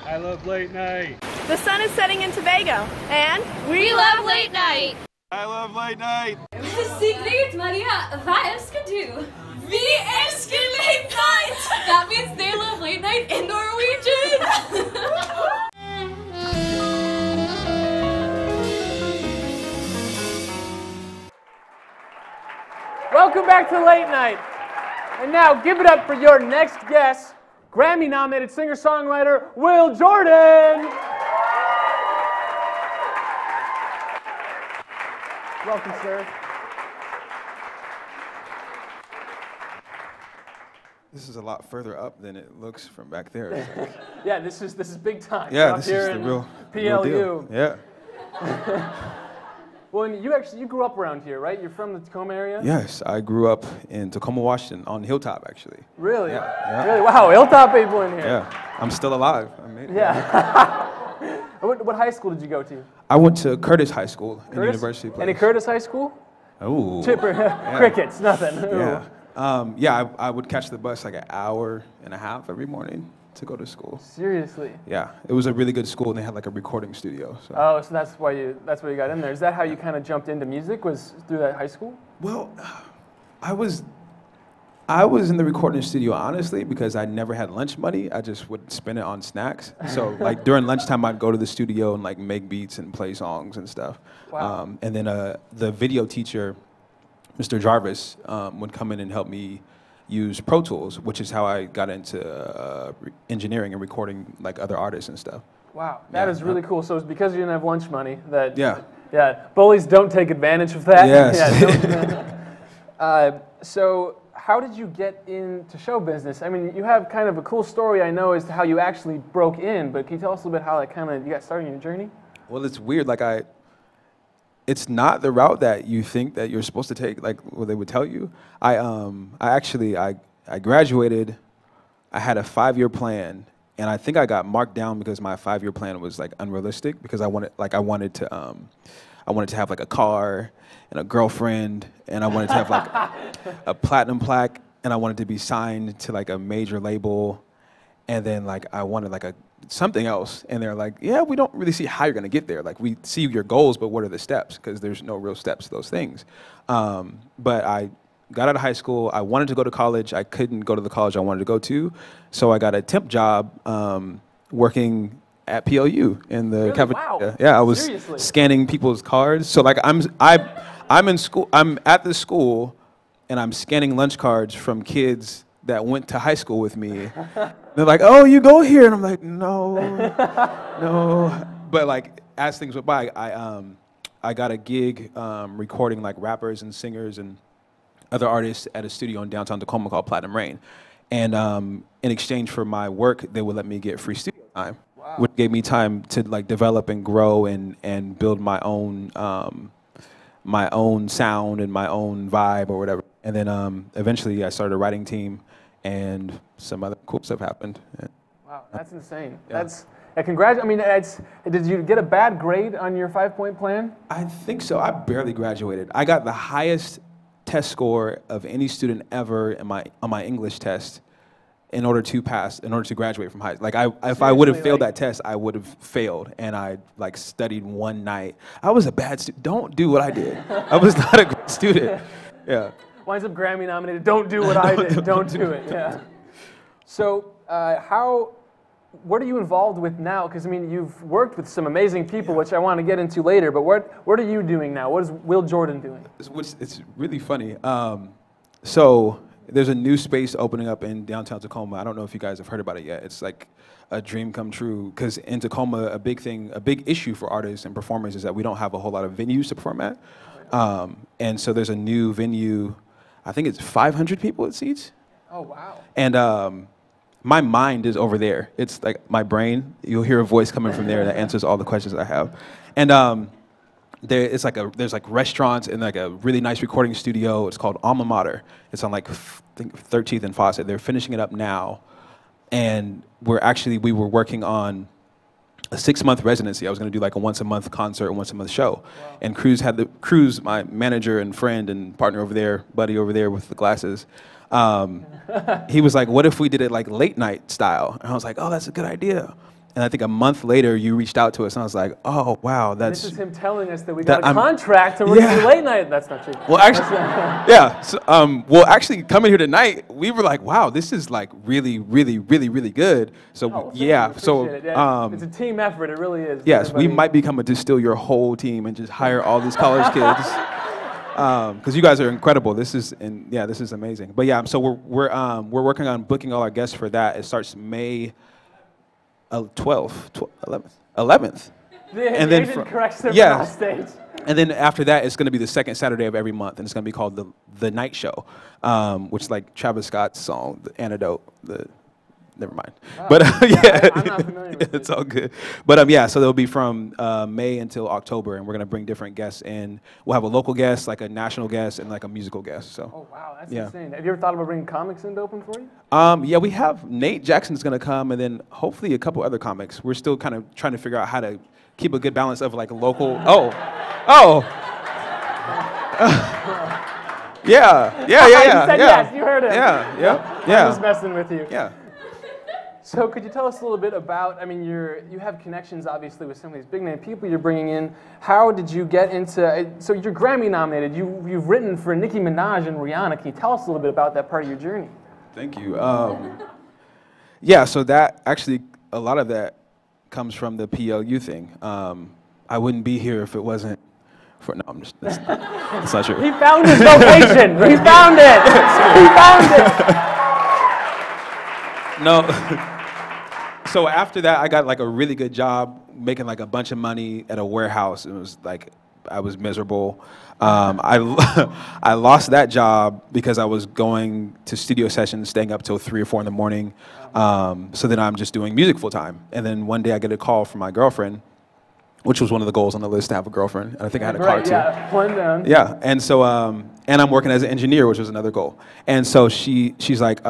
I love late night. The sun is setting in Tobago and we love late night. I love late night. Secret Maria, vad älskar du? Vi elsker late night! That means they love late night in Norwegian! Welcome back to Late Night. And now give it up for your next guest, Grammy-nominated singer-songwriter Will Jordan. Welcome, sir. This is a lot further up than it looks from back there. It's like, Yeah, this is big time. yeah, Up this here is the in real PLU. deal. Yeah. Well, and you grew up around here, right? You're from the Tacoma area? Yes, I grew up in Tacoma, Washington, on Hilltop, actually. Really? Yeah. Really? Wow, Hilltop people in here. Yeah, I'm still alive. I made it. Yeah. What high school did you go to? I went to Curtis High School in Curtis? University Place. Any Curtis High School? Oh. Chipper, crickets, nothing. Yeah. Yeah, I would catch the bus like an hour and a half every morning to go to school. Seriously? Yeah, it was a really good school, and they had like a recording studio. So. Oh, so that's why you got in there. Is that how you kind of jumped into music? Was through that high school? Well, I was in the recording studio honestly because I never had lunch money. I just would spend it on snacks. So like during lunchtime, I'd go to the studio and like make beats and play songs and stuff. Wow. And then the video teacher, Mr. Jarvis, would come in and help me use Pro Tools, which is how I got into engineering and recording like other artists and stuff. Wow, that is really cool. So it's because you didn't have lunch money that. Yeah. Bullies don't take advantage of that. Yes. So how did you get into show business? I mean, you have kind of a cool story, I know, as to how you actually broke in, but can you tell us a little bit how you got started in your journey? Well, it's weird. Like it's not the route that you think that you're supposed to take, like what they would tell you. I graduated, I had a 5-year plan, and I think I got marked down because my 5-year plan was like unrealistic because I wanted to have like a car and a girlfriend, and I wanted to have like a platinum plaque, and I wanted to be signed to like a major label, and then like I wanted like something else, and they're like, yeah, we don't really see how you're gonna get there. Like we see your goals, but what are the steps? Because there's no real steps to those things. But I got out of high school. I wanted to go to college. I couldn't go to the college I wanted to go to, so I got a temp job working at PLU in the cafeteria. Wow. Yeah, I was Seriously? scanning people's cards. So like I'm in school. I'm at the school, and I'm scanning lunch cards from kids that went to high school with me. They're like, oh, you go here, and I'm like, no, no. But like as things went by, I got a gig recording like rappers and singers and other artists at a studio in downtown Tacoma called Platinum Rain. And in exchange for my work, they would let me get free studio time, which gave me time to like develop and grow and build my own sound and my own vibe or whatever. And then eventually I started a writing team, and some other cool stuff happened. Wow, that's insane. Yeah. I mean, did you get a bad grade on your 5-point plan? I think so. I barely graduated. I got the highest test score of any student ever on my English test in order to graduate from high school. Like if I would have failed that test, I would have failed, and I like studied one night. I was a bad student. Don't do what I did. I was not a good student. Yeah. Winds up Grammy nominated. Don't do what I did. Don't do it. Yeah. So what are you involved with now? Because I mean, you've worked with some amazing people, which I want to get into later. But what are you doing now? What is Will Jordan doing? It's really funny. So there's a new space opening up in downtown Tacoma. I don't know if you guys have heard about it yet. It's like a dream come true. Because in Tacoma, a big issue for artists and performers is that we don't have a whole lot of venues to perform at. And so there's a new venue. I think it's 500 people it seats. Oh wow. And my mind is over there. It's like my brain. You'll hear a voice coming from there that answers all the questions I have. And there's like restaurants and like a really nice recording studio. It's called Alma Mater. It's on like I think 13th and Fawcett. They're finishing it up now, and we were working on a 6-month residency. I was going to do like a once-a-month concert and once-a-month show. Wow. And Cruz, my manager and friend and partner over there, buddy over there with the glasses, he was like, what if we did it like late night style? And I was like, oh, that's a good idea. And I think a month later, you reached out to us, and I was like, oh, wow, that's... This is him telling us that we got a contract and we're going to do late night. That's not true. Well, actually, yeah. So, well, actually, coming here tonight, we were like, wow, this is like really, really, really, really good. So, yeah. So, it's a team effort. It really is. Yes, we might be coming to steal your whole team and just hire all these college kids. Because you guys are incredible. This is amazing. But yeah, so we're working on booking all our guests for that. It starts May 11th. And then corrects them on stage. And then after that, it's going to be the second Saturday of every month, and it's going to be called the Night Show, which is like Travis Scott's song, The Antidote. Never mind. Wow. But yeah, I'm not familiar with it's all good. But yeah, so they'll be from May until October, and we're going to bring different guests in. We'll have a local guest, like a national guest, and like a musical guest. So. Oh wow, that's insane. Have you ever thought about bringing comics in to open for you? Yeah, we have Nate Jackson's going to come, and then hopefully a couple other comics. We're still kind of trying to figure out how to keep a good balance of like a local. Yeah. You said yes. You heard him. Yeah. I'm just messing with you. Yeah. So could you tell us a little bit about, I mean, you have connections, obviously, with some of these big-name people you're bringing in. How did you get into, so you're Grammy-nominated. You've written for Nicki Minaj and Rihanna. Can you tell us a little bit about that part of your journey? Thank you. Yeah, so that, actually, a lot of that comes from the PLU thing. I wouldn't be here if it wasn't for, no, I'm just, that's not true. He found his vocation. He found it. He found it. No. So after that, I got like a really good job making like a bunch of money at a warehouse. It was like, I was miserable. I lost that job because I was going to studio sessions, staying up till 3 or 4 in the morning. So then I'm just doing music full time. And then one day I get a call from my girlfriend, which was one of the goals on the list, to have a girlfriend. And I think I had a car too. Yeah, one down. Yeah, and so, and I'm working as an engineer, which was another goal. And so she's like,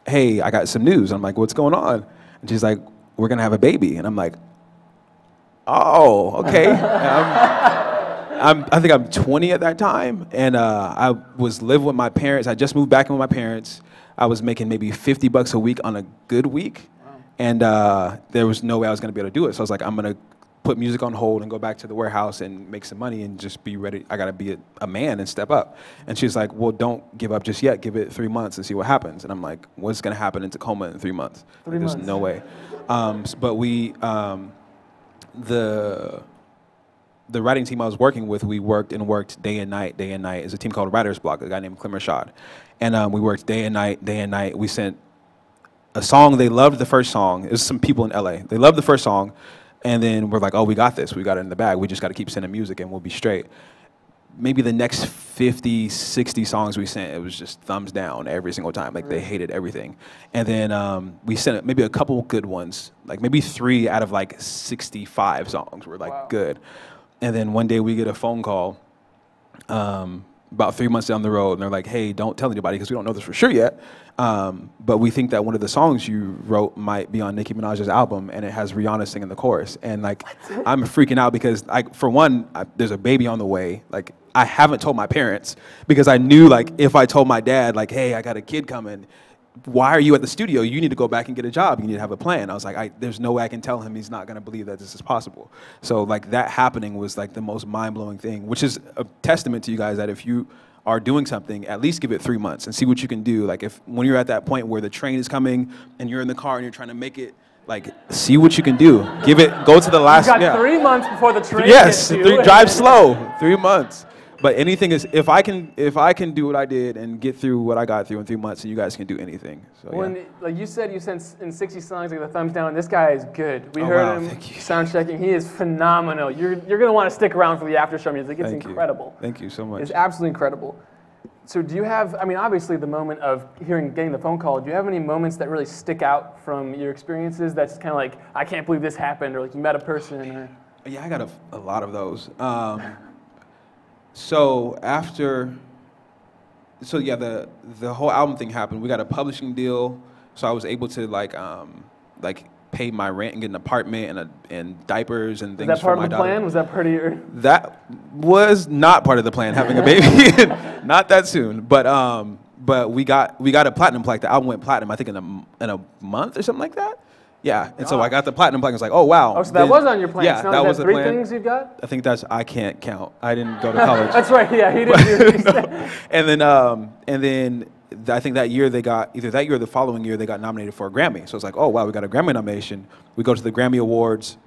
hey, I got some news. I'm like, what's going on? And she's like, we're gonna have a baby. And I'm like, oh, okay. I think I'm 20 at that time, and I was living with my parents. I just moved back in with my parents. I was making maybe $50 a week on a good week, and there was no way I was gonna be able to do it. So I was like, I'm gonna put music on hold and go back to the warehouse and make some money and just be ready. I gotta be a man and step up. And she's like, well, don't give up just yet. Give it 3 months and see what happens. And I'm like, what's gonna happen in Tacoma in 3 months? There's no way. But we, the writing team I was working with, we worked day and night. It's a team called Writer's Block, a guy named Clem Rashad. And we worked day and night. We sent a song. They loved the first song. It was some people in LA. They loved the first song. And then we're like, oh, we got this. We got it in the bag. We just got to keep sending music and we'll be straight. Maybe the next 50, 60 songs we sent, it was just thumbs down every single time. Like, they hated everything. And then we sent maybe a couple good ones, like maybe 3 out of like 65 songs were like good. And then one day we get a phone call about 3 months down the road, and they're like, hey, don't tell anybody because we don't know this for sure yet. But we think that one of the songs you wrote might be on Nicki Minaj's album, and it has Rihanna singing the chorus. And like, I'm freaking out because, for one, there's a baby on the way. Like, I haven't told my parents because I knew, like, if I told my dad, like, hey, I got a kid coming, why are you at the studio? You need to go back and get a job. You need to have a plan. I was like, there's no way I can tell him. He's not going to believe that this is possible. So like, that happening was like the most mind-blowing thing, which is a testament to you guys that if you are doing something, at least give it 3 months and see what you can do. Like, when you're at that point where the train is coming and you're in the car and you're trying to make it, like, see what you can do. Go to the last. You got 3 months before the train gets you. Drive slow. 3 months. But anything is, if I can do what I did and get through what I got through in 3 months, then you guys can do anything. So, like you said, you sent in 60 songs, like the thumbs down. This guy is good. We heard him sound checking. He is phenomenal. You're gonna want to stick around for the after show music. It's incredible. Thank you so much. It's absolutely incredible. So do you have, I mean, obviously the moment of getting the phone call, do you have any moments that really stick out from your experiences that's kind of like, I can't believe this happened, or like you met a person? Or? Yeah, I got a lot of those. So the whole album thing happened. We got a publishing deal, so I was able to like pay my rent and get an apartment and diapers and things. Was that part for my of the daughter. plan? Was that part of your? That was not part of the plan. Having a baby, not that soon. But we got a platinum plaque. The album went platinum, I think, in a month or something like that. Yeah, and so I got the platinum plaque. I was like, oh wow. Oh, so that was on your plan. Yeah, so that was the three plan. things you've got? I think I can't count. I didn't go to college. That's right. Yeah, he didn't. No. And then I think that year they got, either that year or the following year, they got nominated for a Grammy. So it's like, oh wow, we got a Grammy nomination. We go to the Grammy Awards,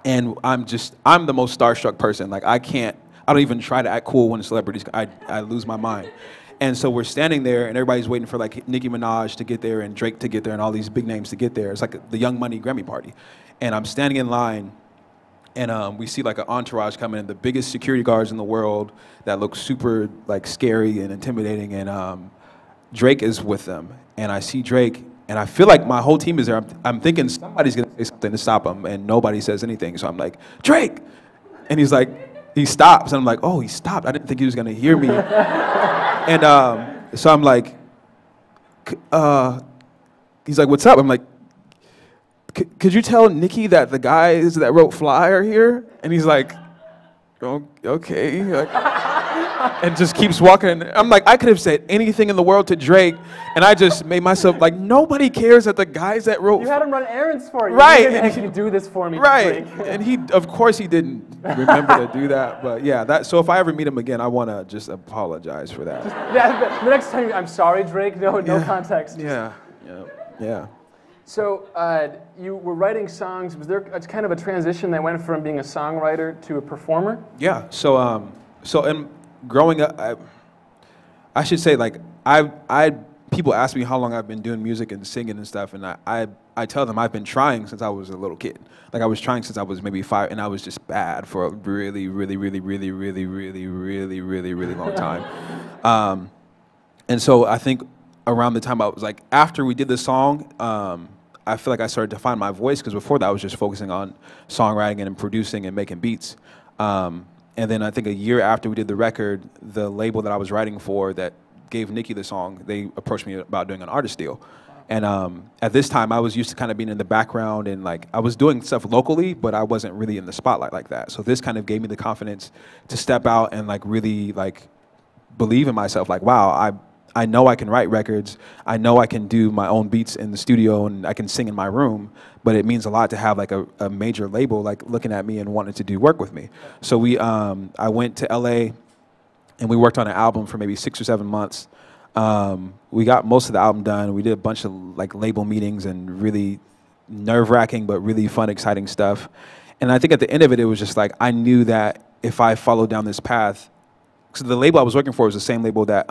and I'm the most starstruck person. Like I don't even try to act cool when celebrities, I lose my mind. And so we're standing there, and everybody's waiting for like Nicki Minaj to get there and Drake to get there and all these big names to get there. It's like the Young Money Grammy party. And I'm standing in line, and we see like an entourage coming in, the biggest security guards in the world that look super like scary and intimidating. And Drake is with them. And I see Drake, and I feel like my whole team is there. I'm thinking somebody's gonna say something to stop him, and nobody says anything. So I'm like, Drake! And he's like, he stops, and I'm like, oh, he stopped. I didn't think he was gonna hear me. And so I'm like, he's like, what's up? I'm like, could you tell Nicki that the guys that wrote Fly are here? And he's like, oh, okay. And just keeps walking. I'm like, I could have said anything in the world to Drake, and I just made myself like, nobody cares that the guys that wrote. You had him run errands for you. Right. You didn't actually do this for me. Right. Drake. And of course he didn't remember to do that. But yeah, so if I ever meet him again, I want to just apologize for that. Yeah, the next time, I'm sorry, Drake. No context. Yeah. So you were writing songs. Was there kind of a transition that went from being a songwriter to a performer? Yeah. So in growing up, I should say, like, people ask me how long I've been doing music and singing and stuff, and I tell them I've been trying since I was a little kid. Like I was trying since I was maybe 5, and I was just bad for a really, really, really, really, really, really, really, really, really long time. And so I think around the time I was like, after we did the song, I feel like I started to find my voice, because before that I was just focusing on songwriting and producing and making beats. And then I think a year after we did the record, the label that I was writing for that gave Nicki the song, they approached me about doing an artist deal. And at this time, I was used to kind of being in the background, and like I was doing stuff locally, but I wasn't really in the spotlight like that. So this kind of gave me the confidence to step out and like really like believe in myself. Like, wow, I know I can write records. I know I can do my own beats in the studio, and I can sing in my room. But it means a lot to have like a major label like looking at me and wanting to do work with me. So I went to LA, and we worked on an album for maybe 6 or 7 months. We got most of the album done. We did a bunch of like label meetings and really nerve-wracking but really fun, exciting stuff. And I think at the end of it, it was just like I knew that if I followed down this path, so the label I was working for was the same label that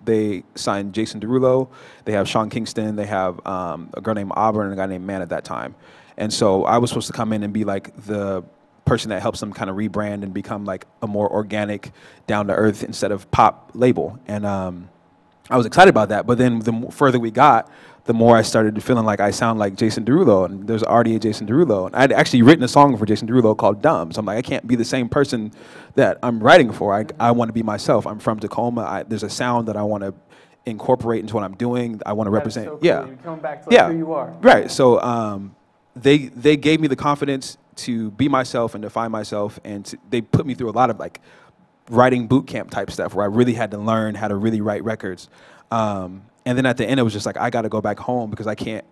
they signed Jason Derulo. They have Sean Kingston. They have a girl named Auburn and a guy named Man at that time. And so I was supposed to come in and be like the person that helps them kind of rebrand and become like a more organic, down-to-earth instead of pop label. And I was excited about that. But then the further we got, the more I started feeling like I sound like Jason Derulo, and there's already a Jason Derulo. And I'd actually written a song for Jason Derulo called Dumb. So I'm like, I can't be the same person that I'm writing for. I want to be myself. I'm from Tacoma. There's a sound that I want to incorporate into what I'm doing. I want to represent. So cool. Yeah. You're coming back to like who you are. Right. So they gave me the confidence to be myself and to find myself, and they put me through a lot of like writing boot camp type stuff where I really had to learn how to really write records. And then at the end, it was just like, I got to go back home because I can't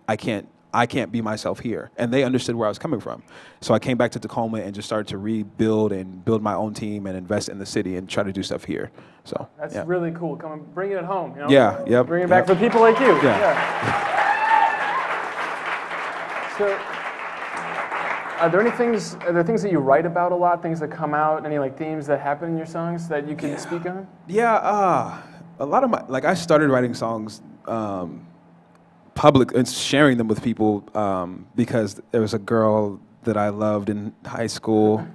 be myself here. And they understood where I was coming from. So I came back to Tacoma and just started to rebuild and build my own team and invest in the city and try to do stuff here. So that's really cool. Come and bring it home. You know? Yeah, yep. Bring it back for people like you. Yeah. So, are there things that you write about a lot? Things that come out? Any like themes that happen in your songs that you can speak on? Yeah. A lot of I started writing songs public and sharing them with people because there was a girl that I loved in high school.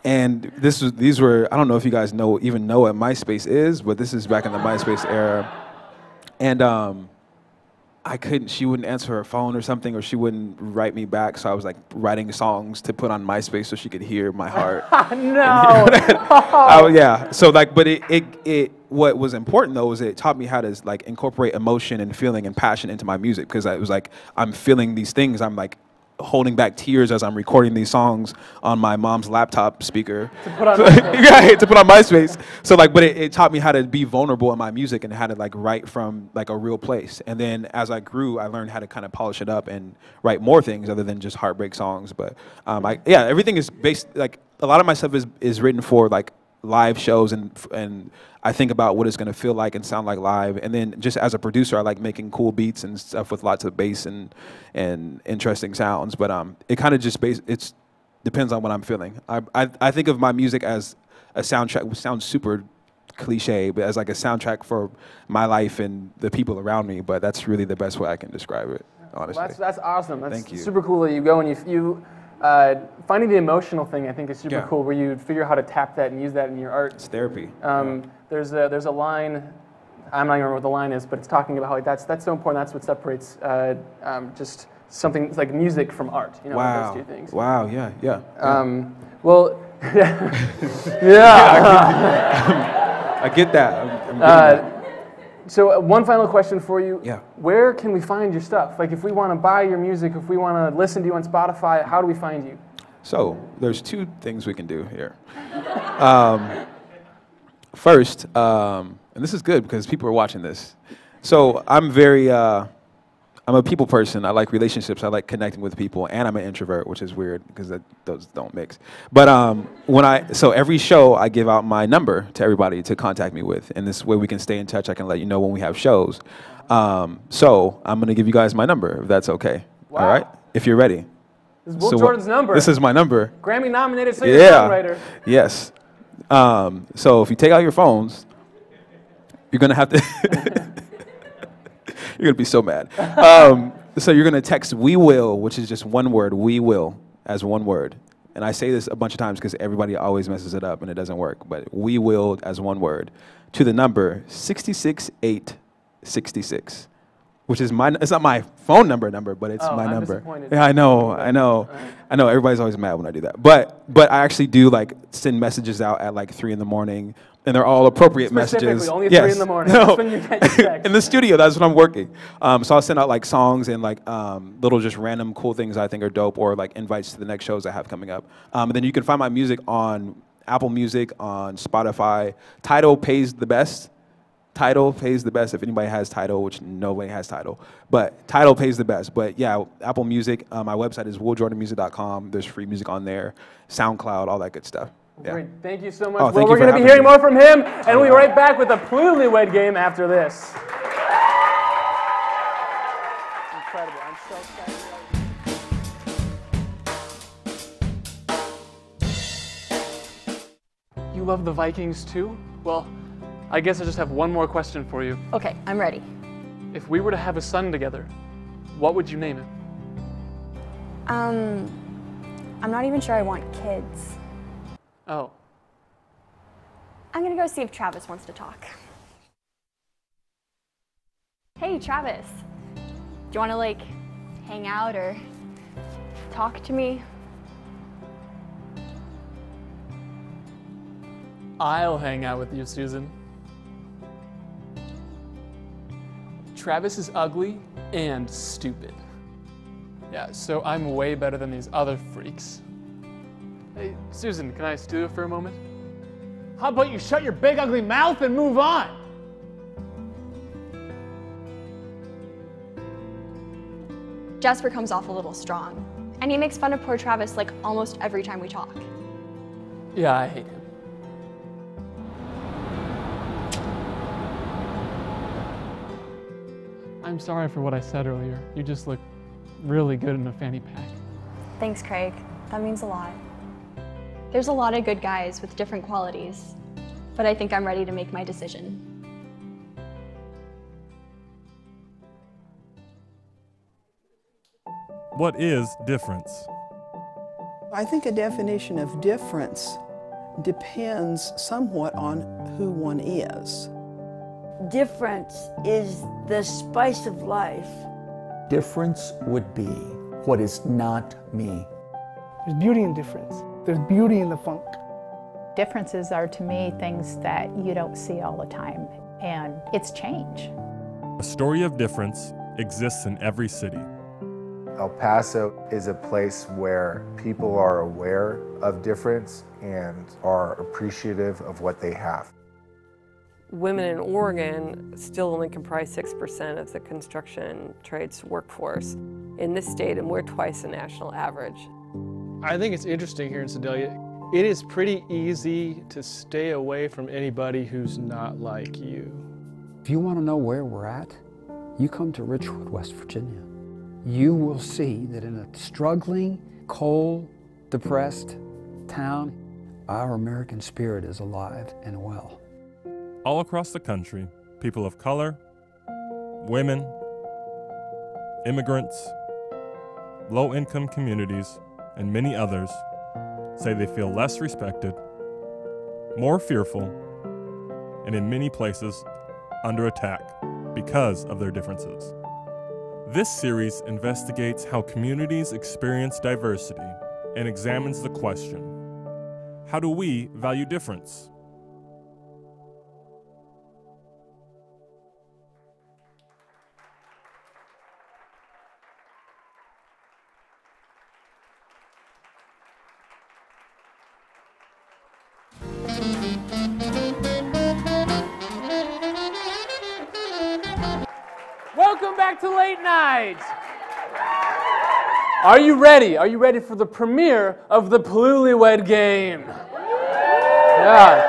And these were, I don't know if you guys even know what MySpace is, but this is back in the MySpace era. And she wouldn't answer her phone or something, or she wouldn't write me back, so I was like writing songs to put on MySpace so she could hear my heart. No! Yeah, so like, but what was important though was it taught me how to like incorporate emotion and feeling and passion into my music, because I was like, I'm feeling these things, I'm like holding back tears as I'm recording these songs on my mom's laptop speaker. To put on MySpace. Right, to put on MySpace. So like, but it taught me how to be vulnerable in my music and how to like write from like a real place. And then as I grew, I learned how to kind of polish it up and write more things other than just heartbreak songs. But everything is based, like a lot of my stuff is written for like live shows, and I think about what it's going to feel like and sound like live. And then just as a producer, I like making cool beats and stuff with lots of bass and interesting sounds. But it kind of just depends on what I'm feeling. I think of my music as a soundtrack, which sounds super cliche, but as like a soundtrack for my life and the people around me. But that's really the best way I can describe it, honestly. Well, that's awesome. That's Thank you. super cool that you go and you finding the emotional thing, I think, is super cool, where you figure out how to tap that and use that in your art. It's therapy. There's a line, I'm not even remember what the line is, but it's talking about how like, that's so important. That's what separates just something like music from art. You know, Wow. those two things. Wow. Yeah. Yeah. Well, I get that. I'm getting that. So one final question for you. Yeah. Where can we find your stuff? Like if we want to buy your music, if we want to listen to you on Spotify, how do we find you? So there's two things we can do here. First, and this is good because people are watching this. So I'm I'm a people person. I like relationships. I like connecting with people, and I'm an introvert, which is weird because those don't mix. But so every show I give out my number to everybody to contact me with, and this way we can stay in touch. I can let you know when we have shows. So I'm gonna give you guys my number if that's okay. Wow. All right, if you're ready. This is Will Jordan's number. This is my number. Grammy nominated singer-songwriter. Yes. So if you take out your phones, you're gonna have to. You're going to be so mad. So you're going to text "we will," which is just one word, "we will," as one word. And I say this a bunch of times because everybody always messes it up and it doesn't work. But "we will" as one word to the number 66866, which is it's not my phone number, but it's my number. Yeah, I know. Everybody's always mad when I do that. But I actually do like send messages out at like 3 a.m. And they're all appropriate messages. Only 3 in the morning. No. That's when you get your text. In the studio, that's when I'm working. So I'll send out like songs and like little just random cool things I think are dope, or like invites to the next shows I have coming up. And then you can find my music on Apple Music, on Spotify. Tidal pays the best. Tidal pays the best if anybody has Tidal, which nobody has Tidal. But Tidal pays the best. But yeah, Apple Music. My website is willjordanmusic.com. There's free music on there. SoundCloud, all that good stuff. Yeah. Great. Thank you so much. Oh, Well, we're going to be hearing more from him, and we'll be right back with a Newlywed Game after this. Incredible. I'm so excited. You love the Vikings too? Well, I guess I just have one more question for you. Okay, I'm ready. If we were to have a son together, what would you name him? I'm not even sure I want kids. Oh. I'm gonna go see if Travis wants to talk. Hey, Travis. Do you wanna like hang out or talk to me? I'll hang out with you, Susan. Travis is ugly and stupid. Yeah, so I'm way better than these other freaks. Hey, Susan, can I steal you for a moment? How about you shut your big ugly mouth and move on? Jasper comes off a little strong, and he makes fun of poor Travis like almost every time we talk. Yeah, I hate him. I'm sorry for what I said earlier. You just look really good in a fanny pack. Thanks, Craig. That means a lot. There's a lot of good guys with different qualities, but I think I'm ready to make my decision. What is difference? I think a definition of difference depends somewhat on who one is. Difference is the spice of life. Difference would be what is not me. There's beauty in difference. There's beauty in the funk. Differences are, to me, things that you don't see all the time, and it's change. A story of difference exists in every city. El Paso is a place where people are aware of difference and are appreciative of what they have. Women in Oregon still only comprise 6% of the construction trades workforce in this state, and we're twice the national average. I think it's interesting here in Sedalia. It is pretty easy to stay away from anybody who's not like you. If you want to know where we're at, you come to Richwood, West Virginia. You will see that in a struggling, cold, depressed town, our American spirit is alive and well. All across the country, people of color, women, immigrants, low-income communities, and many others say they feel less respected, more fearful, and in many places under attack because of their differences. This series investigates how communities experience diversity and examines the question, how do we value difference? Welcome back to Late Night. Are you ready? Are you ready for the premiere of the Newlywed Game? Yeah.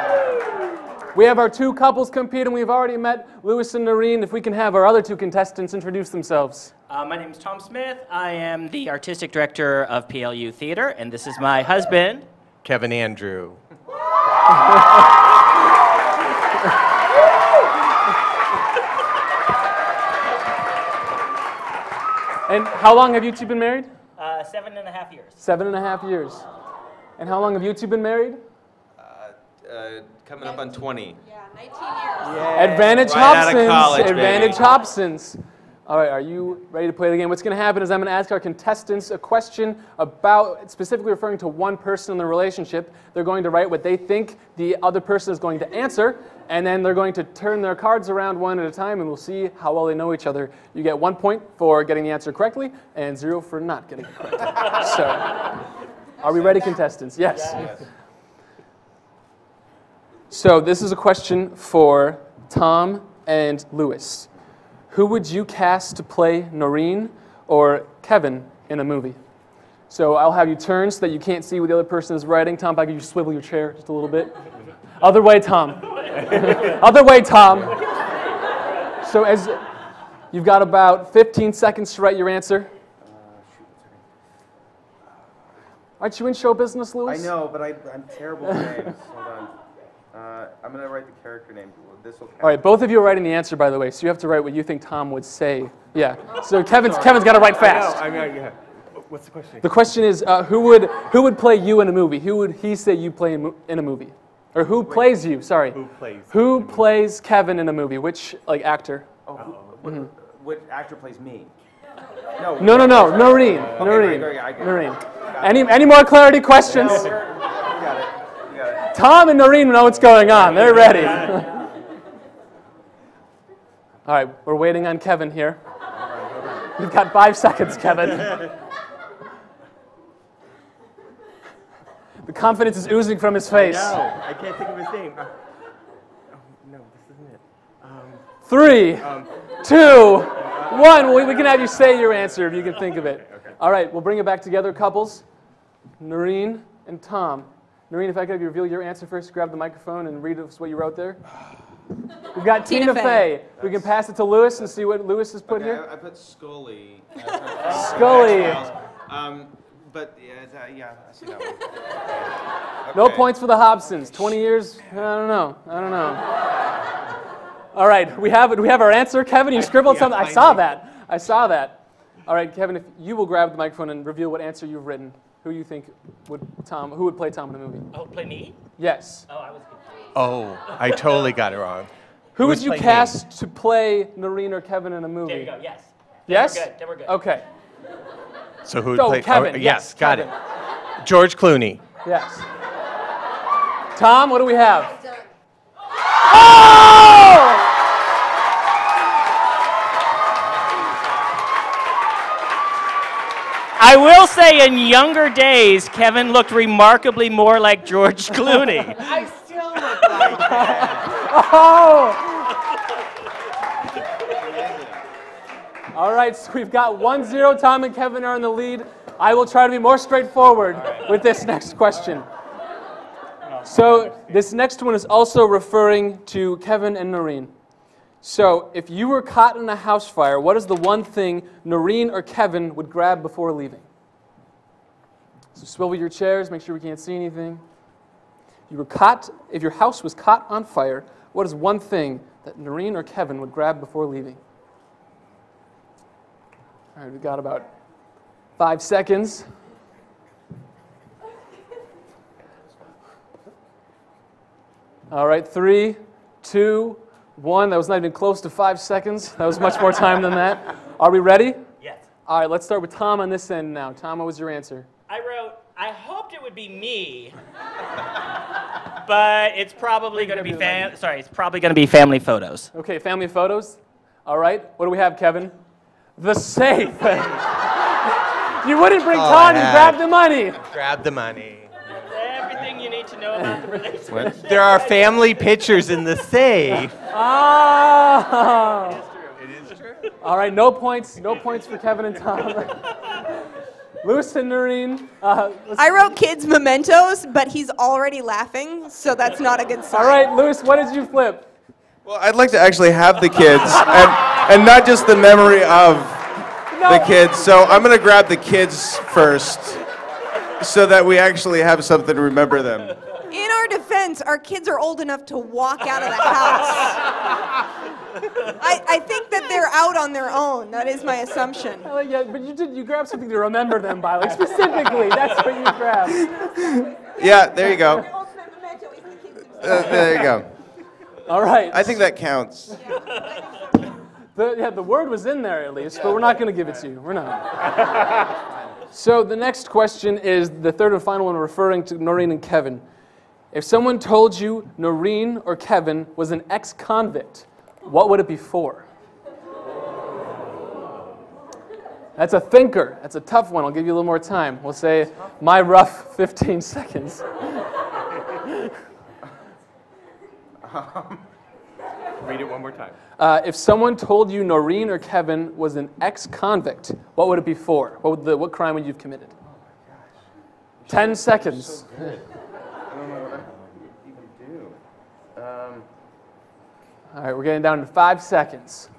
We have our two couples competing. We've already met Lewis and Noreen. If we can have our other two contestants introduce themselves. My name is Tom Smith. I am the artistic director of PLU Theater, and this is my husband, Kevin Andrew. And how long have you two been married? 7.5 years. 7.5 years. And how long have you two been married? Coming up on 20. Yeah, 19 years. Advantage Right out of Hobsons. college, Advantage baby. Hobsons. All right, are you ready to play the game? What's going to happen is I'm going to ask our contestants a question about, specifically referring to one person in the relationship. They're going to write what they think the other person is going to answer, and then they're going to turn their cards around one at a time, and we'll see how well they know each other. You get 1 point for getting the answer correctly, and 0 for not getting it correctly. So, are we ready, contestants? Yes. Yes. So this is a question for Tom and Lewis. Who would you cast to play Noreen or Kevin in a movie? So I'll have you turn so that you can't see what the other person is writing. Tom, if I could just swivel your chair just a little bit. Other way, Tom. Other way, Tom. So as you've got about 15 seconds to write your answer. Aren't you in show business, Lewis? I know, but I'm terrible with names. Hold on. I'm going to write the character name. This will count. All right, both of you are writing the answer, by the way, so you have to write what you think Tom would say. Yeah. So Kevin's got to write fast. I know, yeah. What's the question? The question is, who would play you in a movie? Who would he say you play in a movie? Or who plays you? Sorry. Who plays Kevin in a movie? Which Actor? Which actor plays me? No. Noreen. Okay, Noreen. I get it. Noreen. Any more clarity questions? You got it. Tom and Noreen know what's going on. They're ready. All right, we're waiting on Kevin here. You've got 5 seconds, Kevin. The confidence is oozing from his face. No, I can't think of his name. No, this isn't it. 3, 2, 1. We can have you say your answer if you can think of it. Okay. All right, we'll bring it back together, couples. Noreen and Tom. Noreen, if I could reveal your answer first, grab the microphone and read us what you wrote there. We've got Tina Fey. We can pass it to Lewis and see what Lewis has put here. I put Scully. Scully. But yeah, I see that one. No points for the Hobsons. 20 years? I don't know. All right, we have our answer. Kevin, you scribbled something. I saw that. All right, Kevin, if you will grab the microphone and reveal what answer you've written. Who you think who would play Tom in a movie? Oh, play me? Yes. Oh, I was good. Oh, I totally got it wrong. Who would you cast to play Noreen or Kevin in a movie? There you go, yes. Yes? Then we're good. Okay. So who would play? Kevin. Oh, Yes, got Kevin. it. George Clooney. Yes. Tom, what do we have? Oh! I will say in younger days, Kevin looked remarkably more like George Clooney. I still look like that. Oh! All right, so we've got 1-0. Tom and Kevin are in the lead. I will try to be more straightforward with this next question. So this next one is also referring to Kevin and Noreen. So if you were caught in a house fire, what is the one thing Noreen or Kevin would grab before leaving? So swivel your chairs, make sure we can't see anything. You were caught, if your house was caught on fire, what is one thing that Noreen or Kevin would grab before leaving? All right, we've got about 5 seconds. All right, 3, 2, 1. That was not even close to 5 seconds. That was much more time than that. Are we ready? Yes. All right, let's start with Tom on this end now. Tom, what was your answer? I wrote, I hoped it would be me, but it's probably going to be it's probably going to be family photos. Okay, family photos. All right, what do we have, Kevin? The safe. You wouldn't bring Tom, you grabbed the money. Grab the money. Everything you need to know about the relationship. There are family pictures in the safe. Oh. It is true. All right, no points for Kevin and Tom. Lewis and Noreen. I wrote kids mementos, but he's already laughing, so that's not a good sign. All right, Lewis, what did you flip? Well, I'd like to actually have the kids, and not just the memory of the kids. So I'm going to grab the kids first, so that we actually have something to remember them. In our defense, our kids are old enough to walk out of the house. I think that they're out on their own. That is my assumption. Yeah, but you grabbed something to remember them by, like specifically. That's what you grabbed. Yeah, there you go. There you go. All right. I think that counts. The word was in there at least, but we're not going to give it to you. We're not. So the next question is the third and final one, referring to Noreen and Kevin. If someone told you Noreen or Kevin was an ex-convict, what would it be for? That's a thinker. That's a tough one. I'll give you a little more time. We'll say my rough 15 seconds. Read it one more time. If someone told you Noreen or Kevin was an ex-convict, what would it be for? What crime would you have committed? 10 seconds. So good. I don't know what I even do. All right, we're getting down to 5 seconds.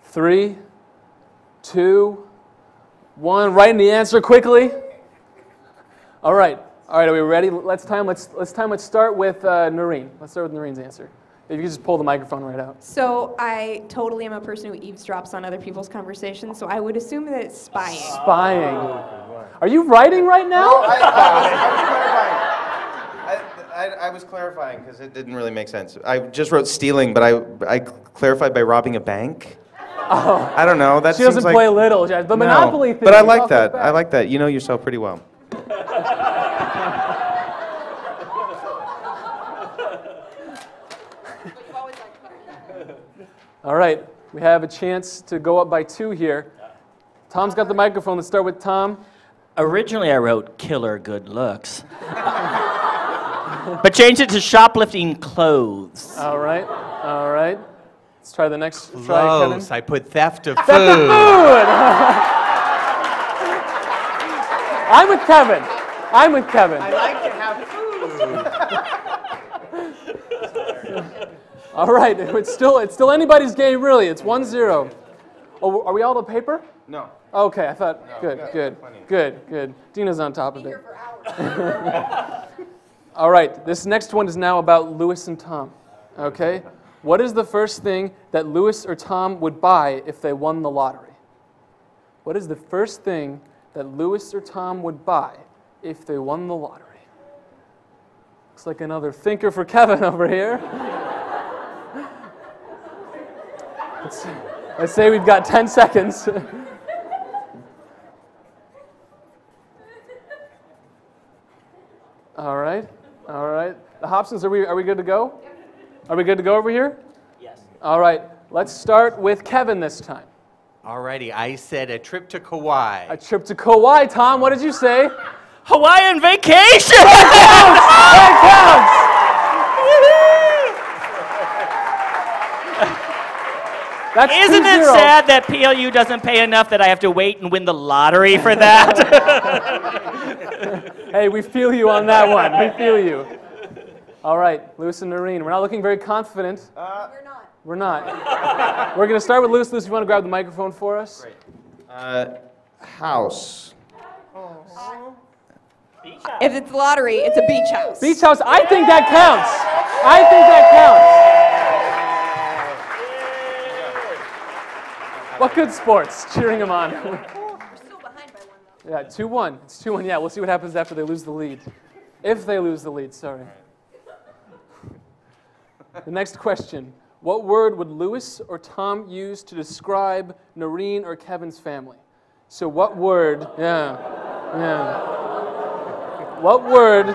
3, 2, 1. Write in the answer quickly. All right. All right, are we ready? Let's start with Noreen. Let's start with Noreen's answer. If you could just pull the microphone right out. So I totally am a person who eavesdrops on other people's conversations, so I would assume that it's spying. Spying. Are you writing right now? I was clarifying because it didn't really make sense. I just wrote stealing, but I clarified by robbing a bank. Oh. I don't know. That she doesn't seems play little. The Monopoly thing. But I like that. I like that. You know yourself pretty well. All right, we have a chance to go up by 2 here. Tom's got the microphone. Let's start with Tom. Originally, I wrote killer good looks, but changed it to shoplifting clothes. All right, all right. Let's try the next. Close. Try Kevin. I put theft of food. Theft of food. I'm with Kevin. I'm with Kevin. I like to have food. All right, it's still anybody's game, really. It's 1-0. Oh, are we all to paper? No. Okay, I thought. No, Good. Dina's on top of it. All right, this next one is now about Lewis and Tom. Okay, what is the first thing that Lewis or Tom would buy if they won the lottery? What is the first thing that Lewis or Tom would buy if they won the lottery? Looks like another thinker for Kevin over here. Let's say we've got 10 seconds. All right. The Hobsons, are we good to go? Are we good to go over here? Yes. All right. Let's start with Kevin this time. Alrighty, I said a trip to Kauai. A trip to Kauai. Tom, what did you say? Hawaiian vacation! That counts! That's Isn't it 2-0. sad that PLU doesn't pay enough that I have to wait and win the lottery for that? Hey, we feel you on that one. We feel you. All right, Lewis and Noreen. We're not looking very confident. We're not. We're going to start with Lewis. Lewis, you want to grab the microphone for us? Great. House. If it's lottery, it's a beach house. Beach house. I think that counts. I think that counts. What good sports? Cheering them on. We're still behind by one, though. Yeah, 2-1. It's 2-1. Yeah, we'll see what happens after they lose the lead. If they lose the lead, sorry. The next question. What word would Lewis or Tom use to describe Noreen or Kevin's family? So what word, what word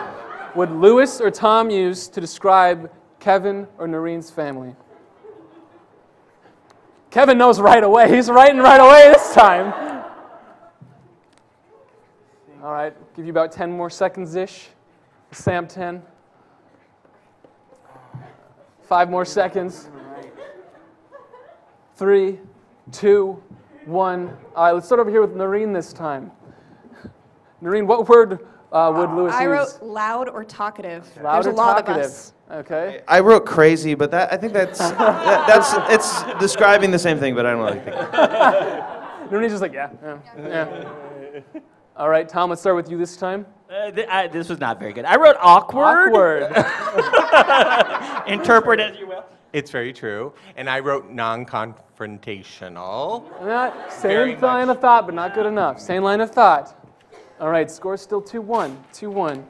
would Lewis or Tom use to describe Kevin or Noreen's family? Kevin knows right away. He's writing right away this time. All right, give you about 10 more seconds-ish. Sam, 10. 5 more seconds. 3, 2, 1. All right, let's start over here with Noreen this time. Noreen, what word would Lewis use? I wrote loud or talkative. Loud There's or a lot talkative. of us. Okay. I wrote crazy, but I think that's it's describing the same thing, but I don't really think. Noreen's just like, yeah. All right, Tom, let's start with you this time. This was not very good. I wrote awkward. Interpret as you will. It's very true. And I wrote non-confrontational. Same line of thought, but not good enough. Same line of thought. All right, score's still 2-1. 2-1.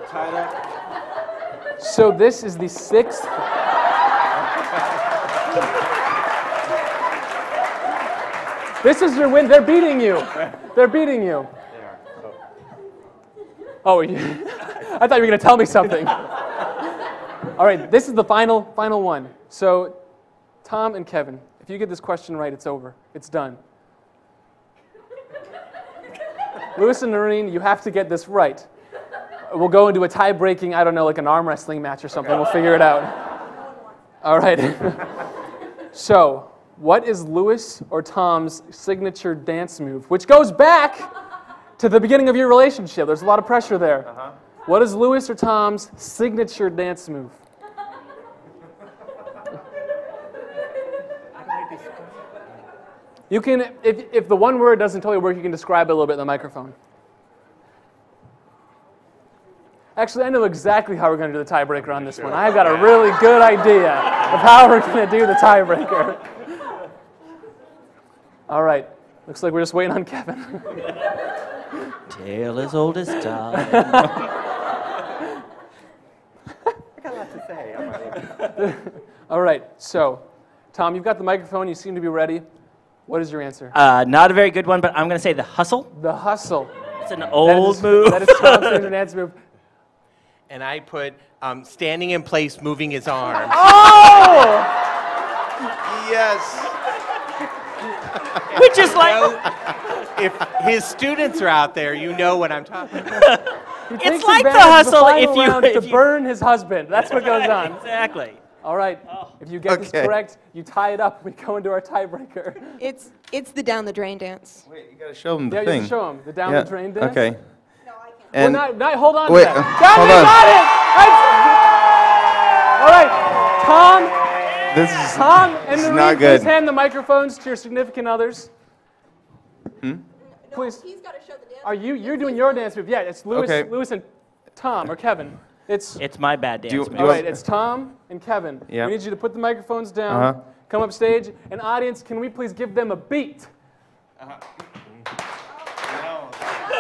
Tied up. So this is the 6th. This is your win. They're beating you. They're beating you. They are. Oh, I thought you were going to tell me something. All right, this is the final one. So, Tom and Kevin, if you get this question right, it's over. It's done. Lewis and Noreen, you have to get this right. We'll go into a tie-breaking, I don't know, like an arm wrestling match or something. We'll figure it out. All right. So, what is Lewis or Tom's signature dance move? Which goes back to the beginning of your relationship. There's a lot of pressure there. What is Lewis or Tom's signature dance move? You can, if the one word doesn't totally work, you can describe it a little bit in the microphone. Actually, I know exactly how we're going to do the tiebreaker on this one. I've got a really good idea of how we're going to do the tiebreaker. All right. Looks like we're just waiting on Kevin. Tale as old as time. I got a lot to say. All right. So, Tom, you've got the microphone. You seem to be ready. What is your answer? Not a very good one, but I'm going to say the hustle. The hustle. It's an old move. That is Tom's signature dance move. And I put standing in place, moving his arms. Oh! Yes. Which is like... If his students are out there, you know what I'm talking about. It's like the hustle if you... to burn his husband. That's what goes on. Exactly. All right. If you get this correct, you tie it up. We go into our tiebreaker. It's the down the drain dance. Wait, you got to show them the thing. thing. Yeah, you show them the down the drain dance. Okay. And hold on wait, to that. hold on. Got it! All right, Tom and Noreen, please hand the microphones to your significant others. Please. He's got to show the dance. You're doing your dance move. Yeah, it's Lewis and Tom or Kevin. It's my bad dance move. All right, it's Tom and Kevin. Yep. We need you to put the microphones down, come up stage, and audience, can we please give them a beat?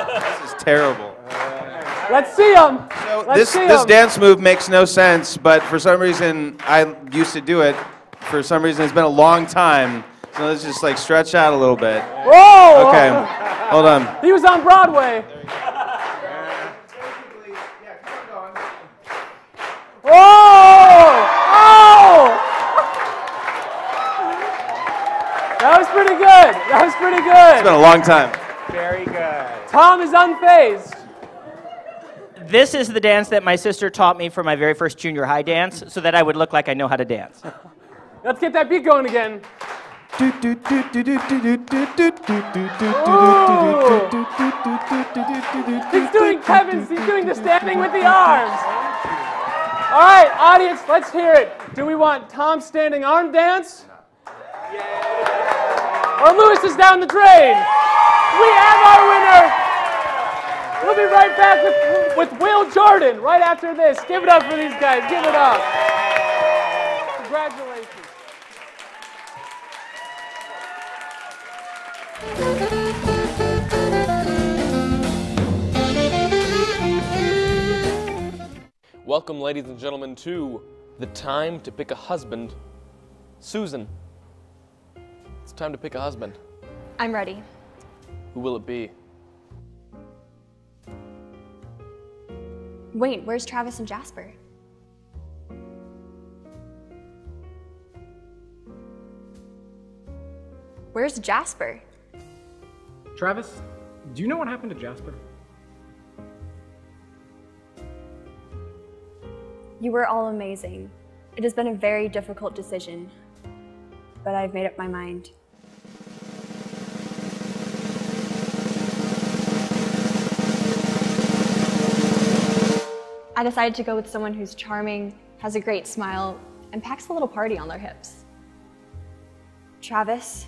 This is terrible. Let's see them. So this dance move makes no sense, but for some reason I used to do it. For some reason it's been a long time, so let's just like stretch out a little bit. Whoa! Okay, hold on. He was on Broadway. Oh! Oh! That was pretty good. That was pretty good. It's been a long time. Very good. Tom is unfazed. This is the dance that my sister taught me for my very first junior high dance, so that I would look like I know how to dance. Let's get that beat going again. He's doing Kevin's. He's doing the standing with the arms. All right, audience, let's hear it. Do we want Tom standing arm dance? Or Lewis is down the drain? We have our winner. We'll be right back with Will Jordan right after this. Give it up for these guys. Give it up. Congratulations. Welcome, ladies and gentlemen, to the time to pick a husband. Susan, it's time to pick a husband. I'm ready. Who will it be? Wait, where's Travis and Jasper? Where's Jasper? Travis, do you know what happened to Jasper? You were all amazing. It has been a very difficult decision, but I've made up my mind. I decided to go with someone who's charming, has a great smile, and packs a little party on their hips. Travis,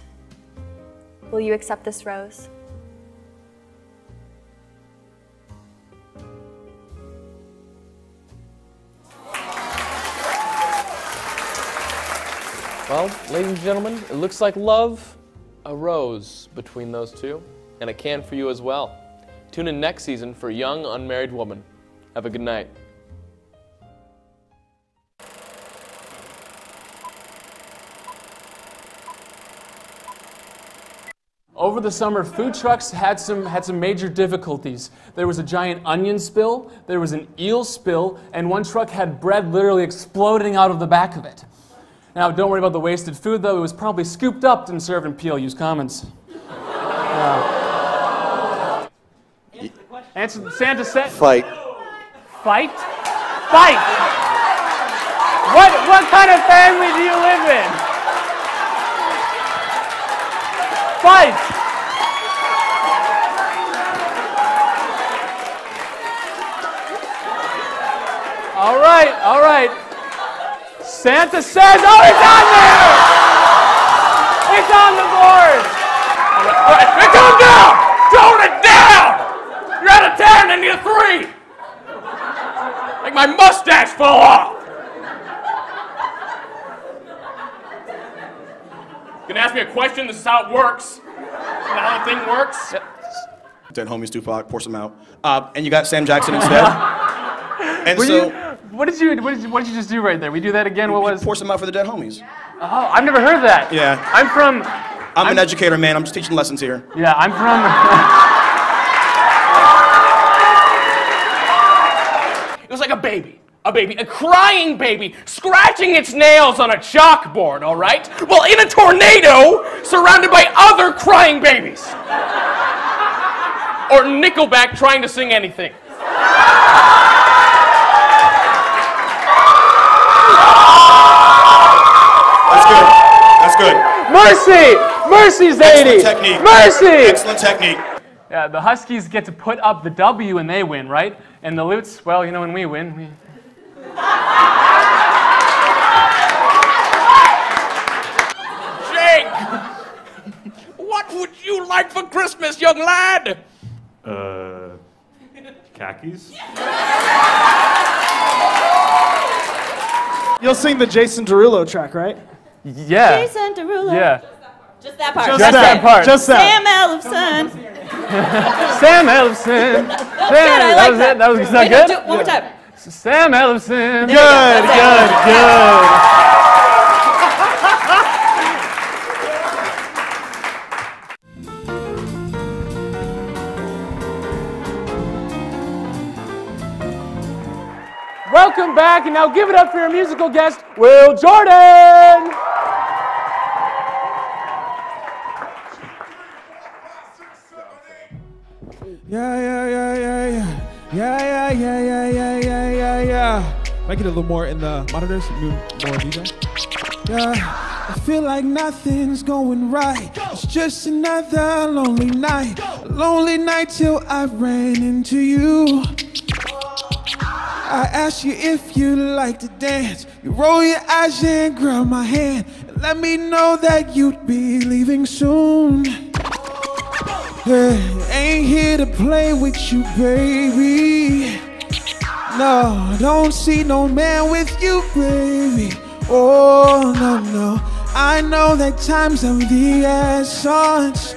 will you accept this rose? Well, ladies and gentlemen, it looks like love arose between those two, and it can for you as well. Tune in next season for Young Unmarried Woman. Have a good night. Over the summer, food trucks had some major difficulties. There was a giant onion spill, there was an eel spill, and one truck had bread literally exploding out of the back of it. Now, don't worry about the wasted food, though. It was probably scooped up and served in PLU's Commons. Answer. Santa said. Fight. Fight? Fight! What kind of family do you live in? Fight! All right. Santa says, oh, it's on there! It's on the board! All right, calm down! Tone it down! You're out of 10 and you're 3! Like my mustache fell off! Gonna ask me a question? This is how it works. Is that how the thing works? Dead homies, Tupac, pour some out. And you got Sam Jackson instead. And what did you just do right there? We do that again? What was? Pour some out for the dead homies. Oh, I've never heard that. Yeah. I'm an educator, man. I'm just teaching lessons here. Yeah, I'm from. It was like a crying baby, scratching its nails on a chalkboard, all right? Well, in a tornado, surrounded by other crying babies. Or Nickelback trying to sing anything. That's good. Mercy, Zadie. Excellent technique. Mercy. Excellent technique. Yeah, the Huskies get to put up the W and they win, right? And the Lutes, well, you know, when we win, we... Jake! What would you like for Christmas, young lad? Khakis? You'll sing the Jason Derulo track, right? Yeah. Jason Derulo. Yeah. Just that part. Just that part. Just that. Sam Ellefson. Sam Ellefson. That was not good? Do it one more time. Sam Ellefson. Good. Welcome back, and now give it up for your musical guest, Will Jordan! yeah, yeah, yeah. Yeah, yeah, yeah, yeah, yeah, yeah, yeah, yeah. If I get a little more in the monitors, more DJ. Yeah, I feel like nothing's going right. It's just another lonely night. A lonely night till I ran into you. I asked you if you like to dance. You roll your eyes and grab my hand and let me know that you'd be leaving soon. Hey, ain't here to play with you, baby. No, don't see no man with you, baby. Oh, no, no. I know that time's of the essence,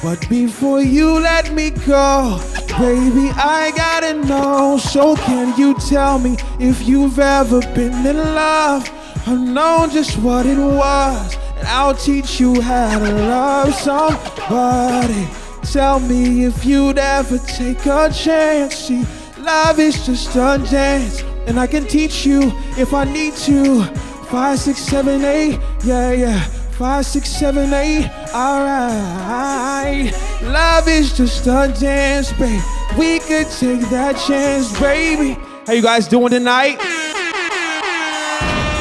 but before you let me go, baby, I gotta know. So can you tell me if you've ever been in love or know just what it was? And I'll teach you how to love somebody. Tell me if you'd ever take a chance. See, love is just a dance, and I can teach you if I need to. 5, 6, 7, 8, yeah, yeah. 5, 6, 7, 8, alright. Love is just a dance, babe. We could take that chance, baby. How you guys doing tonight?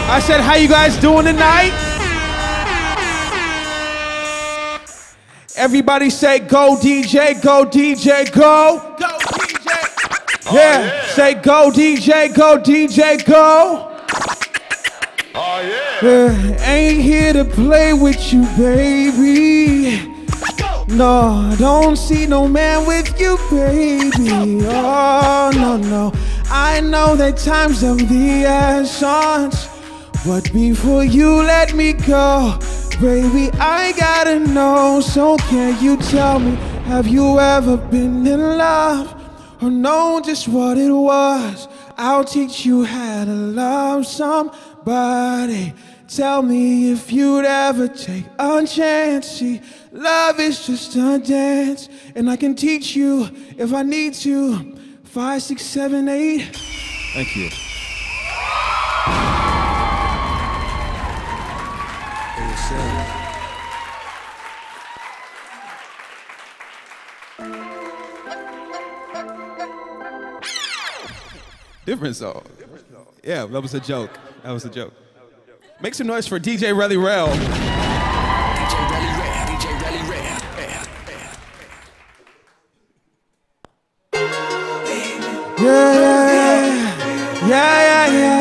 I said, how you guys doing tonight? Everybody say, go DJ, go DJ, go. Go DJ. Yeah, say go DJ, go DJ, go. Oh yeah. Ain't here to play with you, baby. No, I don't see no man with you, baby. Oh, no, no. I know that time's of the essence, but before you let me go, baby, I gotta know. So can you tell me, have you ever been in love or know just what it was? I'll teach you how to love somebody. Tell me if you'd ever take a chance. See, love is just a dance, and I can teach you if I need to. 5, 6, 7, 8. Thank you. Different song. Yeah, that was a joke. That was a joke. Make some noise for DJ Relly Rel. DJ Relly Rel. DJ Relly Rel. Yeah, yeah, yeah, yeah,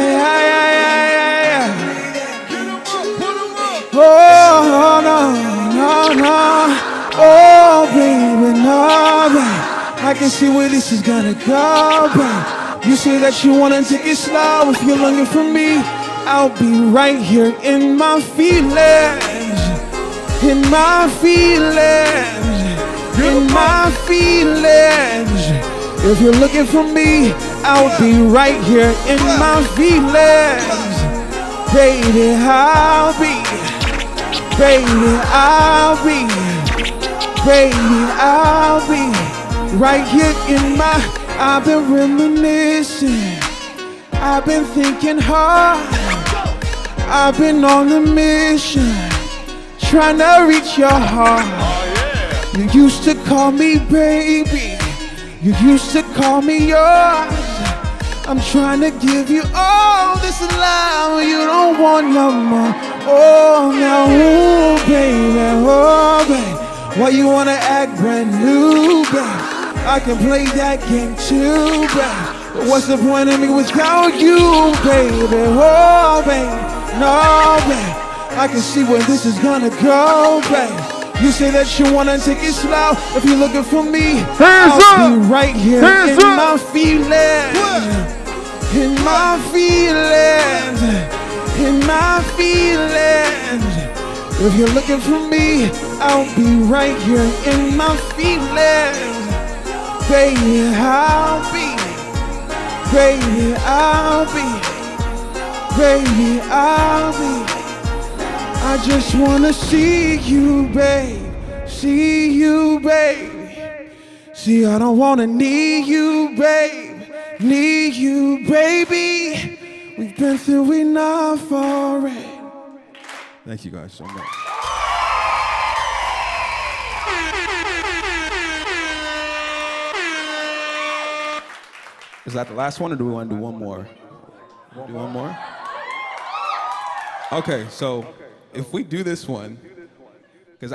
yeah, yeah. Oh, no, no, no. Oh, baby, no, babe. I can see where this is gonna go, babe. You say that you wanna take it slow. If you're looking for me, I'll be right here in my feelings. In my feelings. In my feelings. If you're looking for me, I'll be right here in my feelings. Baby, I'll be. Baby, I'll be. Baby, I'll be right here in my. I've been reminiscing. I've been thinking hard. I've been on a mission, trying to reach your heart. You used to call me baby. You used to call me yours. I'm trying to give you all this love you don't want no more. Oh, now, oh, baby, oh, baby. Why you wanna act brand new, baby? I can play that game too, baby. But what's the point of me without you, baby? Oh, baby, no, baby. I can see where this is gonna go, baby. You say that you wanna take it slow. If you're looking for me, I'll be right here in my feelings. In my feelings. In my feelings. If you're looking for me, I'll be right here in my feelings. Baby, I'll be. Baby, I'll be. Baby, I'll be. I just wanna see you, babe. See you, baby. See, I don't wanna need you, babe. Need you, baby. We've been through enough already. Thank you guys so much. Is that the last one, or do we want to do one more? Do one more? Okay, so if we do this one, because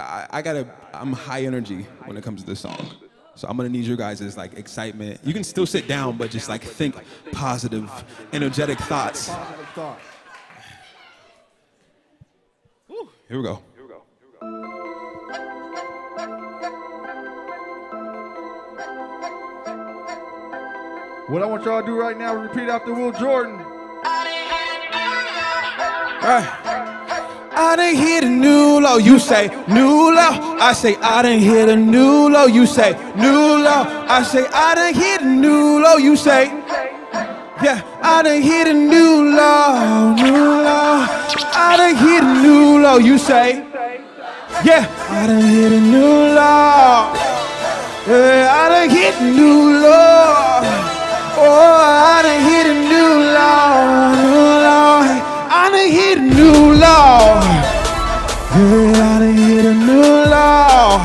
I'm high energy when it comes to this song. So I'm gonna need your guys' like excitement. You can still sit down, but just like think positive, energetic thoughts. Here we go. What I want y'all to do right now is repeat after Will Jordan. I done hit a new low, you say new low. I say I done hit a new low, you say new low. I say I done hit a new low, you say yeah. I done hit a new low, new low. I done hit a new low, you say yeah. I done hit a new low. Yeah, I done hit a new low. Oh, I done hit a new low, new low. I done hit a new low. Yeah, I done hit a new low.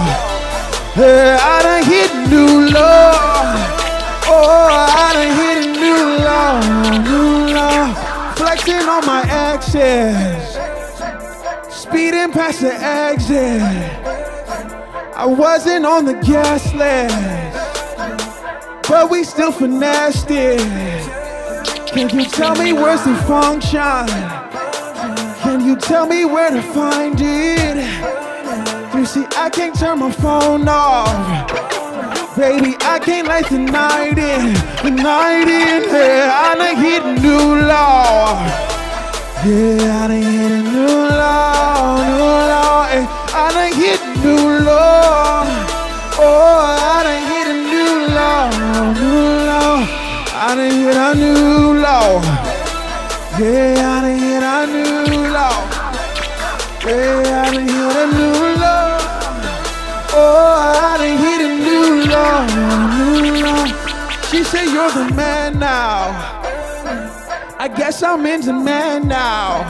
Yeah, I done hit a new low. Oh, I done hit a new low. Flexing on my exes. Speeding past the exit. I wasn't on the gas list, but we still finessed it. Can you tell me where's the function? Can you tell me where to find it? You see, I can't turn my phone off. Baby, I can't let the night in. The night in, yeah, I done hit a new low. Yeah, I done hit a new low, new low. Hey, I done hit a new low. Oh, I done hit a new low, new low. I done hit a new low. Yeah, I done hit a new low. Yeah, I done hit a new low. Oh, I done hit a new low, new low. She said you're the man now. I guess I'm in demand now.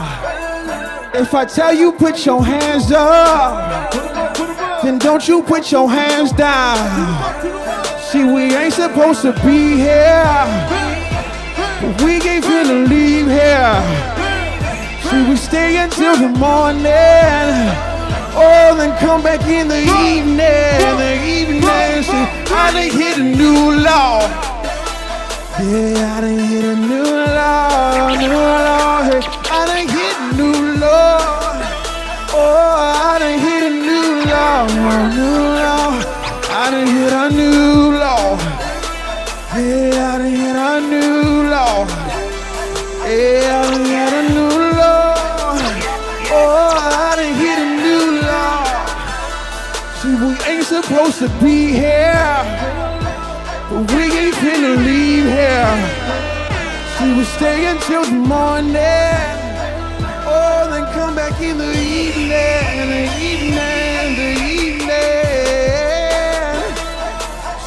If I tell you put your hands up, then don't you put your hands down. See, we ain't supposed to be here, but we ain't finna leave here. See, we stay until the morning. Oh, then come back in the evening. The evening, see, I done hit a new low. Yeah, I done hit a new low, new low. Hey, I done hit a new low. Oh, I done hit a new low, new low. I done hit a new low. Yeah, I done hit a new low. Yeah, I done hit a new low. Oh, I done hit a new low. See, we ain't supposed to be here, but we ain't finna leave here. See, we stay until the morning. Oh, then come back in the evening, the evening, the evening.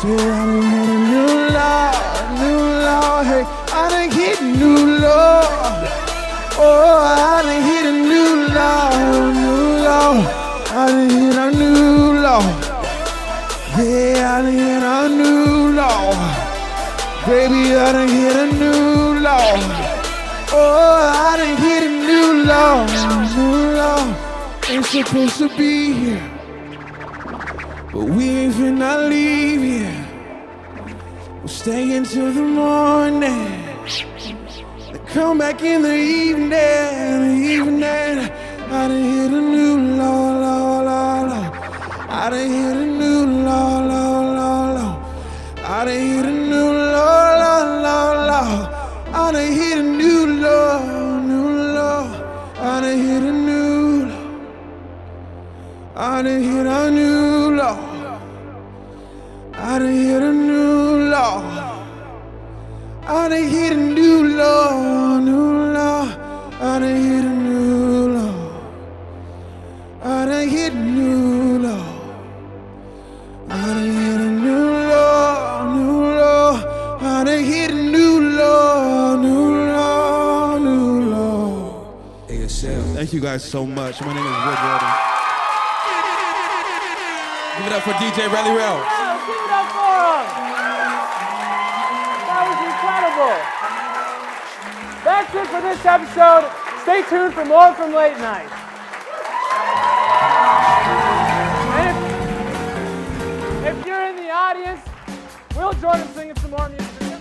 See, I done hit a new law, hey, I done hit a new law. Oh, I done hit a new law, I done hit a new law. Yeah, I done hit a new law. Baby, I done hit a new law. Oh, I done hit a new law, Ain't supposed to be here, but we ain't finna leave here. We'll stay until the morning. Then come back in the evening, I done hit a new law, I done hit a new law, I done hit a new law, I done hit a new law, I done hit a new law, I done hit a new law, I done hit a new law, I done hit a new law, I done hit a new law, I done hit a new law. I done hit a new law, I done hit a new law, ASL. Thank you guys so much. My name is Will Jordan. Give it up for DJ Relly Rel. Give it up for him. That was incredible. that's it for this episode. Stay tuned for more from Late Night. And if you're in the audience, we'll join them singing some more music.